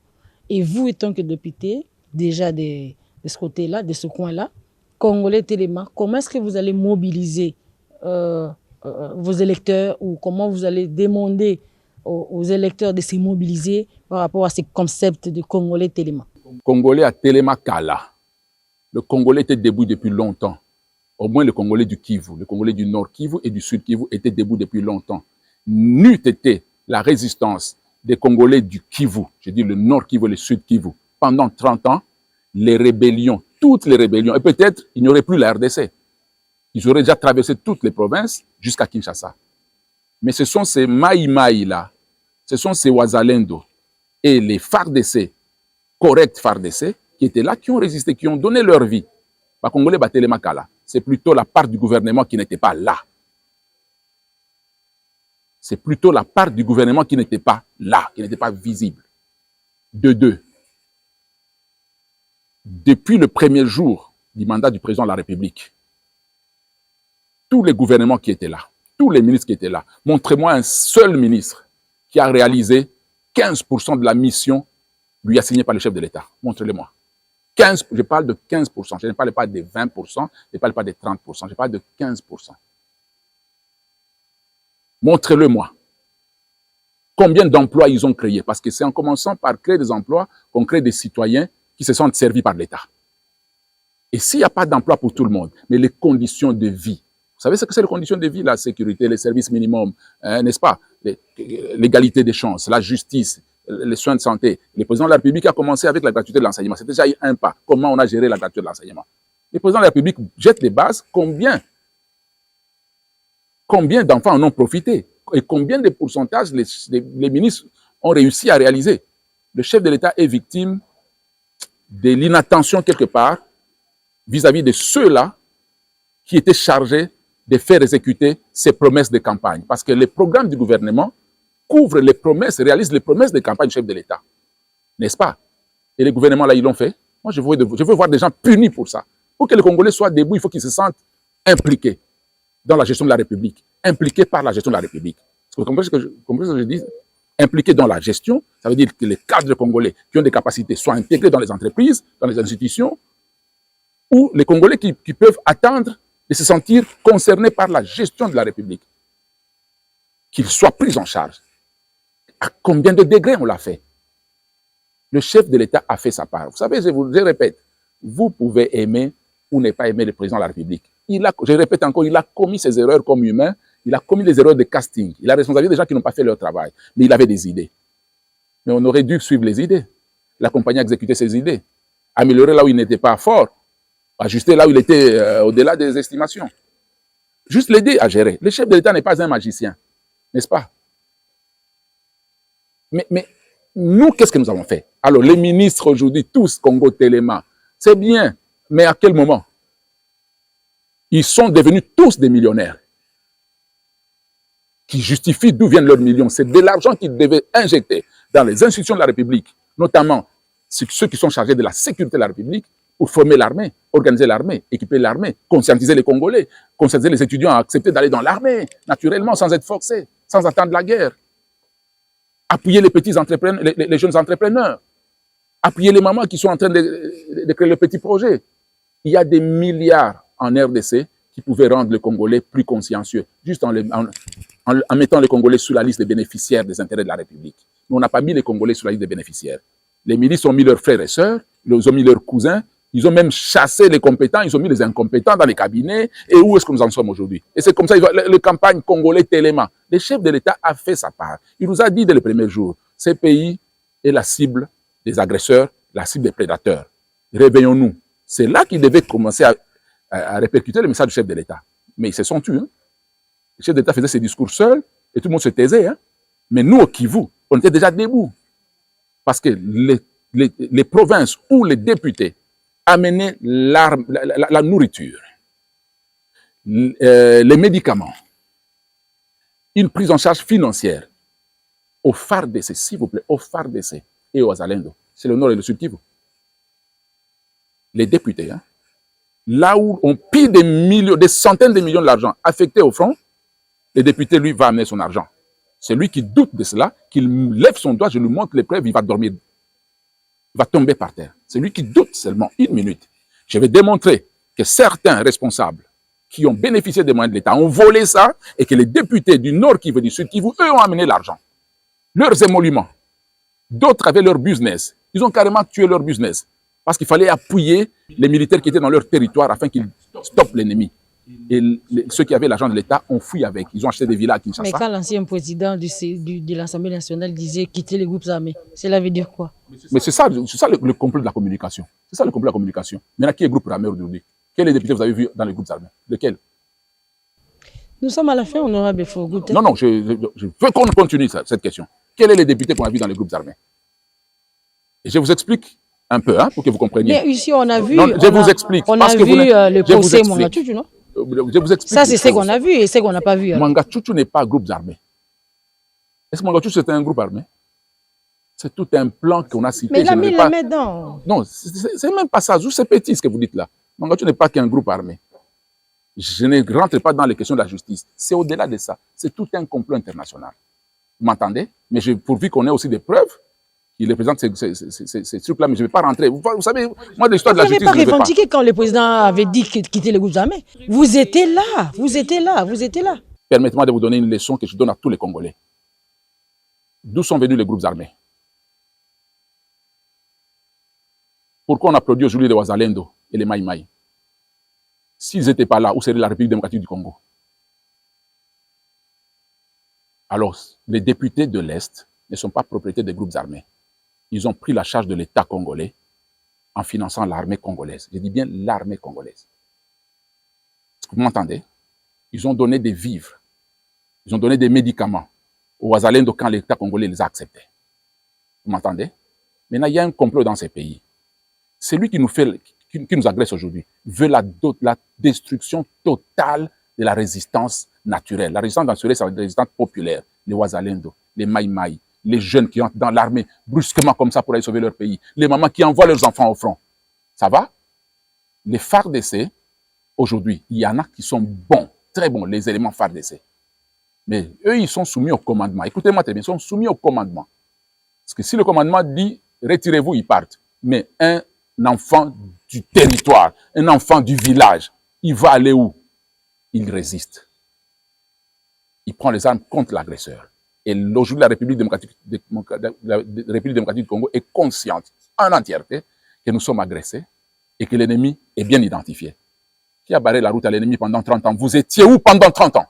Et vous, étant que député, déjà de ce côté-là, de ce coin-là, Congolais Téléma, comment est-ce que vous allez mobiliser vos électeurs ou comment vous allez demander aux électeurs de se mobiliser par rapport à ce concept de Congolais Téléma? Congolais à Téléma Kala. Le Congolais était debout depuis longtemps. Au moins le Congolais du Kivu, le Congolais du Nord Kivu et du Sud Kivu étaient debout depuis longtemps. N'eût été la résistance des Congolais du Kivu, je dis le Nord Kivu et le Sud Kivu, pendant 30 ans, les rébellions, toutes les rébellions, et peut-être il n'y aurait plus la RDC. Ils auraient déjà traversé toutes les provinces jusqu'à Kinshasa. Mais ce sont ces Maï-Maï-là, ce sont ces Ouazalendo et les FARDC, corrects FARDC, qui étaient là, qui ont résisté, qui ont donné leur vie. Congolais Téléma Kala. C'est plutôt la part du gouvernement qui n'était pas là. C'est plutôt la part du gouvernement qui n'était pas là, qui n'était pas visible. De deux. Depuis le premier jour du mandat du président de la République, tous les gouvernements qui étaient là, tous les ministres qui étaient là, montrez-moi un seul ministre qui a réalisé 15% de la mission lui assignée par le chef de l'État. Montrez-le-moi. 15, je parle de 15%, je ne parle pas de 20%, je ne parle pas de 30%, je parle de 15%. Montrez-le-moi. Combien d'emplois ils ont créés? Parce que c'est en commençant par créer des emplois qu'on crée des citoyens qui se sentent servis par l'État. Et s'il n'y a pas d'emploi pour tout le monde, mais les conditions de vie, vous savez ce que c'est les conditions de vie? La sécurité, les services minimums, n'est-ce pas? L'égalité des chances, la justice, les soins de santé. Le président de la République a commencé avec la gratuité de l'enseignement. C'est déjà un pas. Comment on a géré la gratuité de l'enseignement? Le président de la République jette les bases. Combien d'enfants en ont profité? Et combien de pourcentages les ministres ont réussi à réaliser? Le chef de l'État est victime de l'inattention quelque part vis-à-vis de ceux-là qui étaient chargés de faire exécuter ces promesses de campagne. Parce que les programmes du gouvernement couvrent les promesses, réalisent les promesses de campagne du chef de l'État. N'est-ce pas? Et les gouvernements là, ils l'ont fait. Moi, je veux voir des gens punis pour ça. Pour que les Congolais soient debout, il faut qu'ils se sentent impliqués dans la gestion de la République, impliqués par la gestion de la République. Vous comprenez ce que je dis? Impliqués dans la gestion, ça veut dire que les cadres congolais qui ont des capacités soient intégrés dans les entreprises, dans les institutions, ou les Congolais qui peuvent attendre de se sentir concernés par la gestion de la République. Qu'ils soient pris en charge. À combien de degrés on l'a fait? Le chef de l'État a fait sa part. Vous savez, je répète, Vous pouvez aimer ou ne pas aimer le président de la République. Je répète encore, il a commis ses erreurs comme humain, il a commis les erreurs de casting, il a responsabilisé des gens qui n'ont pas fait leur travail, mais il avait des idées. Mais on aurait dû suivre les idées, l'accompagner à exécuter ses idées, améliorer là où il n'était pas fort, ajuster là où il était au-delà des estimations. Juste l'aider à gérer. Le chef de l'État n'est pas un magicien, n'est-ce pas? Mais nous, qu'est-ce que nous avons fait? Alors, les ministres aujourd'hui, tous, Congo Téléma, c'est bien, mais à quel moment? Ils sont devenus tous des millionnaires qui justifient d'où viennent leurs millions. C'est de l'argent qu'ils devaient injecter dans les institutions de la République, notamment ceux qui sont chargés de la sécurité de la République, pour former l'armée, organiser l'armée, équiper l'armée, conscientiser les Congolais, conscientiser les étudiants à accepter d'aller dans l'armée, naturellement, sans être forcés, sans attendre la guerre. Appuyer les petits entrepreneurs, les jeunes entrepreneurs. Appuyer les mamans qui sont en train de créer le petit projet. Il y a des milliards en RDC qui pouvaient rendre les Congolais plus consciencieux, juste en mettant les Congolais sur la liste des bénéficiaires des intérêts de la République. Mais on n'a pas mis les Congolais sur la liste des bénéficiaires. Les milices ont mis leurs frères et sœurs, ils ont mis leurs cousins, ils ont même chassé les compétents, ils ont mis les incompétents dans les cabinets. Et où est-ce que nous en sommes aujourd'hui? Et c'est comme ça, la campagne congolais Téléma. Le chef de l'État a fait sa part. Il nous a dit dès le premier jour, ce pays est la cible des agresseurs, la cible des prédateurs. Réveillons-nous. C'est là qu'il devait commencer à répercuter le message du chef de l'État. Mais ils se sont tués. Hein. Le chef de l'État faisait ses discours seul et tout le monde se taisait. Hein. Mais nous, au Kivu, on était déjà debout. Parce que les provinces où les députés amenaient la nourriture, les médicaments, une prise en charge financière aux FARDC, s'il vous plaît, aux FARDC et aux Azalendo. C'est le Nord et le Sud Kivu. Les députés, hein, là où on pille des centaines de millions d'argent affectés au front, le député, lui, va amener son argent. C'est lui qui doute de cela, qu'il lève son doigt, je lui montre les preuves, il va dormir. Il va tomber par terre. C'est lui qui doute seulement une minute. Je vais démontrer que certains responsables qui ont bénéficié des moyens de l'État ont volé ça et que les députés du Nord Kivu, du Sud Kivu, eux, ont amené l'argent. Leurs émoluments. D'autres avaient leur business. Ils ont carrément tué leur business parce qu'il fallait appuyer les militaires qui étaient dans leur territoire afin qu'ils stoppent l'ennemi. Et ceux qui avaient l'argent de l'État ont fui avec. Ils ont acheté des villas à Kinshasa. Mais quand l'ancien président de l'Assemblée nationale disait quitter les groupes armés, cela veut dire quoi? Mais c'est ça le complot de la communication. C'est ça le complot de la communication. Maintenant, qui est groupe armé aujourd'hui? Quels députés vous avez vus dans les groupes armés? Lesquels? Nous sommes à la fin, honorable Fogout. Non, non, je veux qu'on continue cette question. Quels sont les députés qu'on a vus dans les groupes armés? Et je vous explique un peu, hein, pour que vous compreniez. Mais ici, on a vu. Non, je vous explique. On a vu le procès Mwangachuchu, non? Je vous explique. Ça, c'est ce qu'on a vu et ce qu'on n'a pas vu. Mwangachuchu n'est pas groupe armé. Est-ce que Mwangachuchu c'était un groupe armé? C'est tout un plan qu'on a cité. Mais il a mis la main dedans. Non, c'est même pas ça. C'est petit ce que vous dites là. Mwangachuchu n'est pas qu'un groupe armé. Je ne rentre pas dans les questions de la justice. C'est au-delà de ça. C'est tout un complot international. Vous m'entendez? Mais pourvu qu'on ait aussi des preuves qui représentent ces trucs-là, mais je ne vais pas rentrer. Vous savez, moi, de l'histoire de la justice, vous n'avez pas revendiqué quand le président avait dit quitter les groupes armés. Vous étiez là, vous étiez là, vous étiez là. Permettez-moi de vous donner une leçon que je donne à tous les Congolais. D'où sont venus les groupes armés? Pourquoi on applaudit aujourd'hui les Wazalendo et les Maï Maï? S'ils n'étaient pas là, où serait la République démocratique du Congo? Alors, les députés de l'Est ne sont pas propriétaires des groupes armés. Ils ont pris la charge de l'État congolais en finançant l'armée congolaise. Je dis bien l'armée congolaise. Est-ce que vous m'entendez? Ils ont donné des vivres, ils ont donné des médicaments aux Wazalendo quand l'État congolais les a acceptés. Vous m'entendez? Maintenant, il y a un complot dans ces pays. Celui qui nous agresse aujourd'hui veut la destruction totale de la résistance naturelle. La résistance naturelle, c'est la résistance populaire. Les Wazalendo, les Maï Maï, les jeunes qui entrent dans l'armée brusquement comme ça pour aller sauver leur pays, les mamans qui envoient leurs enfants au front. Ça va? Les FARDC, aujourd'hui, il y en a qui sont bons, très bons, les éléments FARDC. Mais eux, ils sont soumis au commandement. Écoutez-moi très bien, ils sont soumis au commandement. Parce que si le commandement dit « retirez-vous », ils partent. Mais un enfant du territoire, un enfant du village, il va aller où? Il résiste. Il prend les armes contre l'agresseur. Et aujourd'hui, la République démocratique du Congo est consciente en entièreté que nous sommes agressés, et que l'ennemi est bien identifié. Qui a barré la route à l'ennemi pendant 30 ans? Vous étiez où pendant 30 ans?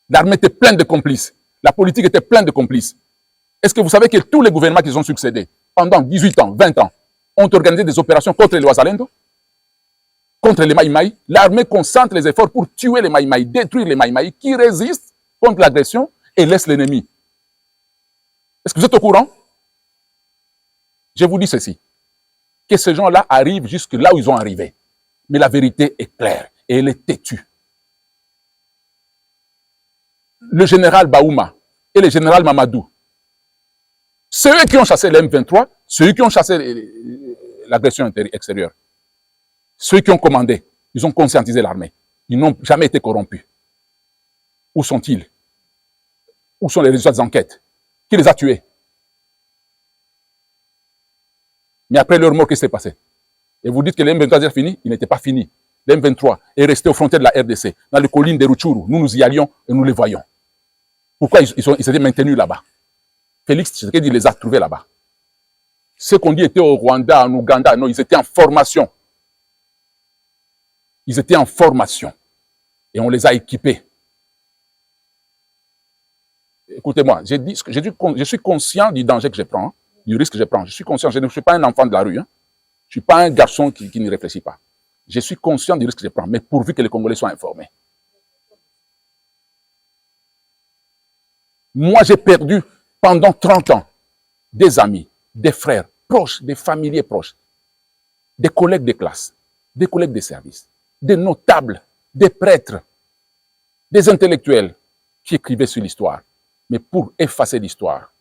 L'armée était pleine de complices. La politique était pleine de complices. Est-ce que vous savez que tous les gouvernements qui ont succédé, pendant 18 ans, 20 ans, ont organisé des opérations contre les Wazalendo, contre les Maïmaï? L'armée concentre les efforts pour tuer les Maïmaï, détruire les Maïmaï qui résistent contre l'agression et laissent l'ennemi. Est-ce que vous êtes au courant? Je vous dis ceci, que ces gens-là arrivent jusque là où ils ont arrivé. Mais la vérité est claire et elle est têtue. Le général Baouma et le général Mamadou, ceux qui ont chassé l'M23, ceux qui ont chassé l'agression extérieure, ceux qui ont commandé, ils ont conscientisé l'armée. Ils n'ont jamais été corrompus. Où sont-ils? Où sont les résultats des enquêtes? Qui les a tués? Mais après leur mort, qu'est-ce qui s'est passé? Et vous dites que l'M23 est fini? Il n'était pas fini. L'M23 est resté aux frontières de la RDC, dans les collines de Rutshuru. Nous y allions et nous les voyons. Pourquoi ils s'étaient maintenus là-bas? Félix Tshisekedi les a trouvés là-bas. Ceux qu'on dit étaient au Rwanda, en Ouganda, non, ils étaient en formation. Ils étaient en formation. Et on les a équipés. Écoutez-moi, je suis conscient du danger que je prends, du risque que je prends. Je suis conscient, je ne suis pas un enfant de la rue. Hein. Je ne suis pas un garçon qui ne réfléchit pas. Je suis conscient du risque que je prends, mais pourvu que les Congolais soient informés. Moi, j'ai perdu pendant 30 ans des amis, des frères proches, des familiers proches, des collègues de classe, des collègues de service, des notables, des prêtres, des intellectuels qui écrivaient sur l'histoire. Mais pour effacer l'histoire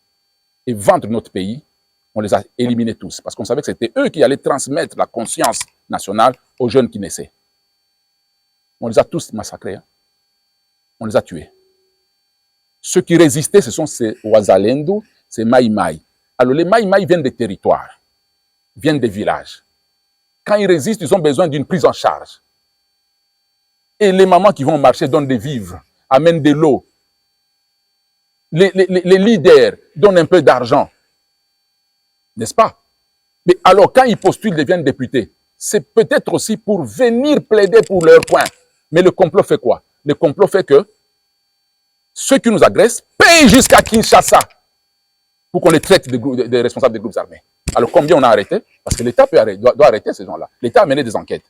et vendre notre pays, on les a éliminés tous. Parce qu'on savait que c'était eux qui allaient transmettre la conscience nationale aux jeunes qui naissaient. On les a tous massacrés. Hein. On les a tués. Ceux qui résistaient, ce sont ces Wazalendo, ces Maïmaï. Alors les Maïmaï viennent des territoires, viennent des villages. Quand ils résistent, ils ont besoin d'une prise en charge. Et les mamans qui vont marcher donnent des vivres, amènent de l'eau. Les leaders donnent un peu d'argent. N'est-ce pas? Mais alors, quand ils postulent, deviennent députés, c'est peut-être aussi pour venir plaider pour leur coin. Mais le complot fait quoi? Le complot fait que ceux qui nous agressent payent jusqu'à Kinshasa pour qu'on les traite des responsables des groupes armés. Alors, combien on a arrêté? Parce que l'État doit arrêter ces gens-là. L'État a mené des enquêtes.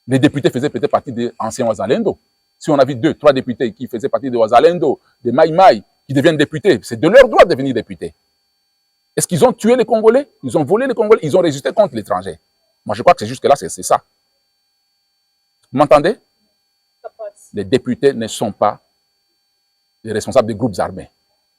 Les députés faisaient peut-être partie des anciens Wazalendo. Si on a vu 2, 3 députés qui faisaient partie des Wazalendo, des Maïmaï, qui deviennent députés, c'est de leur droit de devenir députés. Est-ce qu'ils ont tué les Congolais? Ils ont volé les Congolais? Ils ont résisté contre l'étranger? Moi, je crois que c'est jusque-là, c'est ça. Vous m'entendez? Les députés ne sont pas les responsables des groupes armés.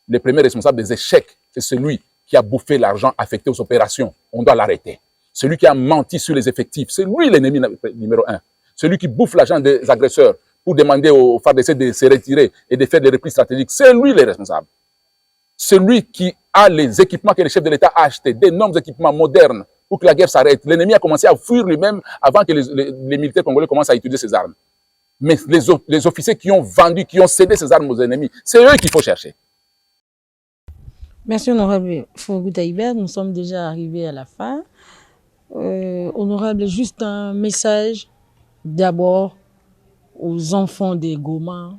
Le premier responsable des échecs, c'est celui qui a bouffé l'argent affecté aux opérations. On doit l'arrêter. Celui qui a menti sur les effectifs, c'est lui l'ennemi numéro 1. Celui qui bouffe l'argent des agresseurs pour demander aux FARDC de se retirer et de faire des reprises stratégiques, c'est lui le responsable. Celui qui a les équipements que le chef de l'État a achetés, d'énormes équipements modernes pour que la guerre s'arrête. L'ennemi a commencé à fuir lui-même avant que les militaires congolais commencent à utiliser ces armes. Mais les officiers qui ont vendu, qui ont cédé ces armes aux ennemis, c'est eux qu'il faut chercher. Merci, honorable Fourougouta Ibert. Nous sommes déjà arrivés à la fin. Honorable, juste un message d'abord aux enfants des Goma,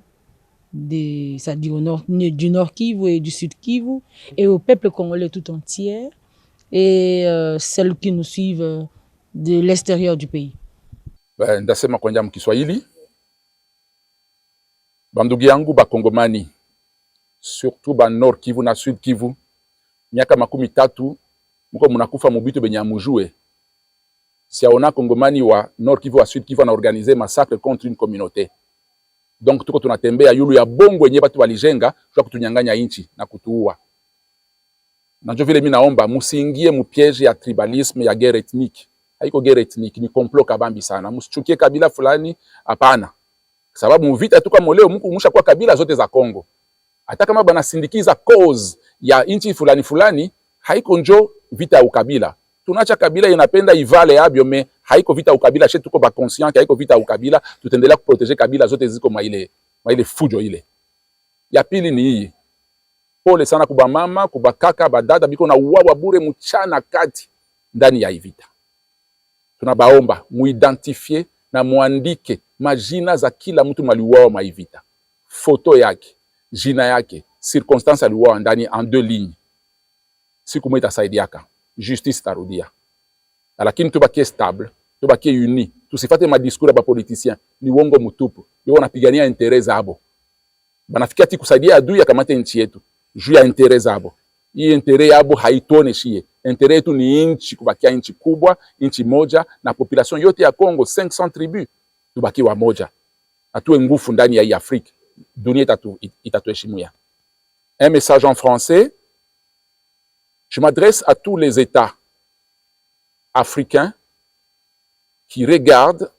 c'est-à-dire du Nord Kivu et du Sud Kivu, et au peuple congolais tout entier, et celles qui nous suivent de l'extérieur du pays. Ndasema kwa njia Kiswahili, bandugu yangu bakongomani, surtout ba Nord Kivu na Sud Kivu, miaka 30 mko mnakufa mubitu benye amujue. Siaona kongomani wa Nord Kivu wa Sud Kivu na organiser massacre contre une communauté. Donc tuko tunatembea yulu ya bongo yenye batu walijenga kwa kutunyanganya inchi na kutuua. Na ndio vile mimi naomba musingie mupiège ya tribalisme ya guerre ethnique. Haiko guerre ethnique, ni complot kabambi sana. Msichukie kabila fulani, hapana. Sababu mvita tu kama leo mmusha kwa kabila zote za Kongo. Hata kama banasindikiza cause ya inchi fulani fulani, haiko njo vita ya ukabila. Tunacha kabila inapenda ivale abyo, me haiko vita ukabila. Shetu tuko ba conscient haiko vita ukabila, tutendelea kuproteger kabila zote ziko maile fujo ile. Ya pili ni hii. Pole sana kuba mama, kuba kaka, badada biko na uwawa bure mchana kati. ndani ya hii vita. Tunabaomba muidentifie na muandike majina za kila mtu maliuawa mwa hii vita, foto yake, jina yake, circonstance aliuawa ndani en 2 lignes. Siku moja itasaidiaka, justice tarudia. Lakini tubakie stable, tubakie uni, tusifate madiscours ya bapoliticien ni uongo mutupu. Yo wanapigania intérêt zabo. Banafikia ati kusaidia adui akamate nchi yetu juu ya intérêt zabo. Hii intérêt yabo haitone shie. Intérêt yetu ni nchi, kubakia nchi kubwa, nchi moja na population yote ya Congo 500 tribus. Tubaki wa moja. Atue nguvu ndani ya Afrique. Dunia itatuheshimia. Un message en français. Je m'adresse à tous les États africains qui regardent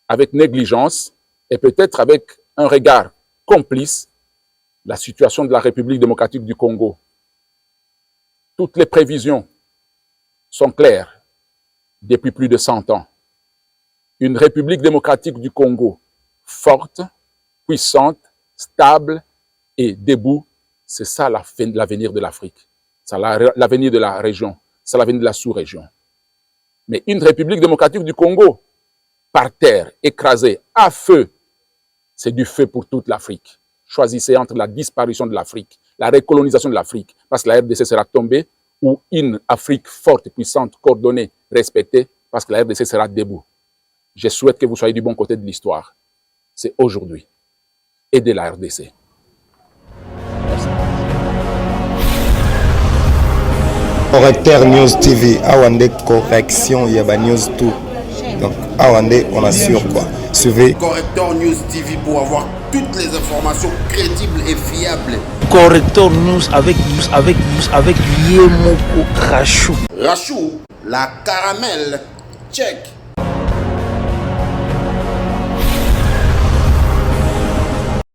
avec négligence et peut-être avec un regard complice la situation de la République démocratique du Congo. Toutes les prévisions sont claires depuis plus de 100 ans. Une République démocratique du Congo forte, puissante, stable et debout, c'est ça l'avenir de l'Afrique. C'est l'avenir de la région, c'est l'avenir de la sous-région. Mais une République démocratique du Congo, par terre, écrasée, à feu, c'est du feu pour toute l'Afrique. Choisissez entre la disparition de l'Afrique, la recolonisation de l'Afrique, parce que la RDC sera tombée, ou une Afrique forte, puissante, coordonnée, respectée, parce que la RDC sera debout. Je souhaite que vous soyez du bon côté de l'histoire. C'est aujourd'hui. Aidez la RDC. Correcteur News TV, Awande correction, Yaba News tout. Donc Awande, on assure quoi. Suivez Correcteur News TV pour avoir toutes les informations crédibles et fiables. Correcteur News avec Yemoko Rachou. Rachou, la caramel, check.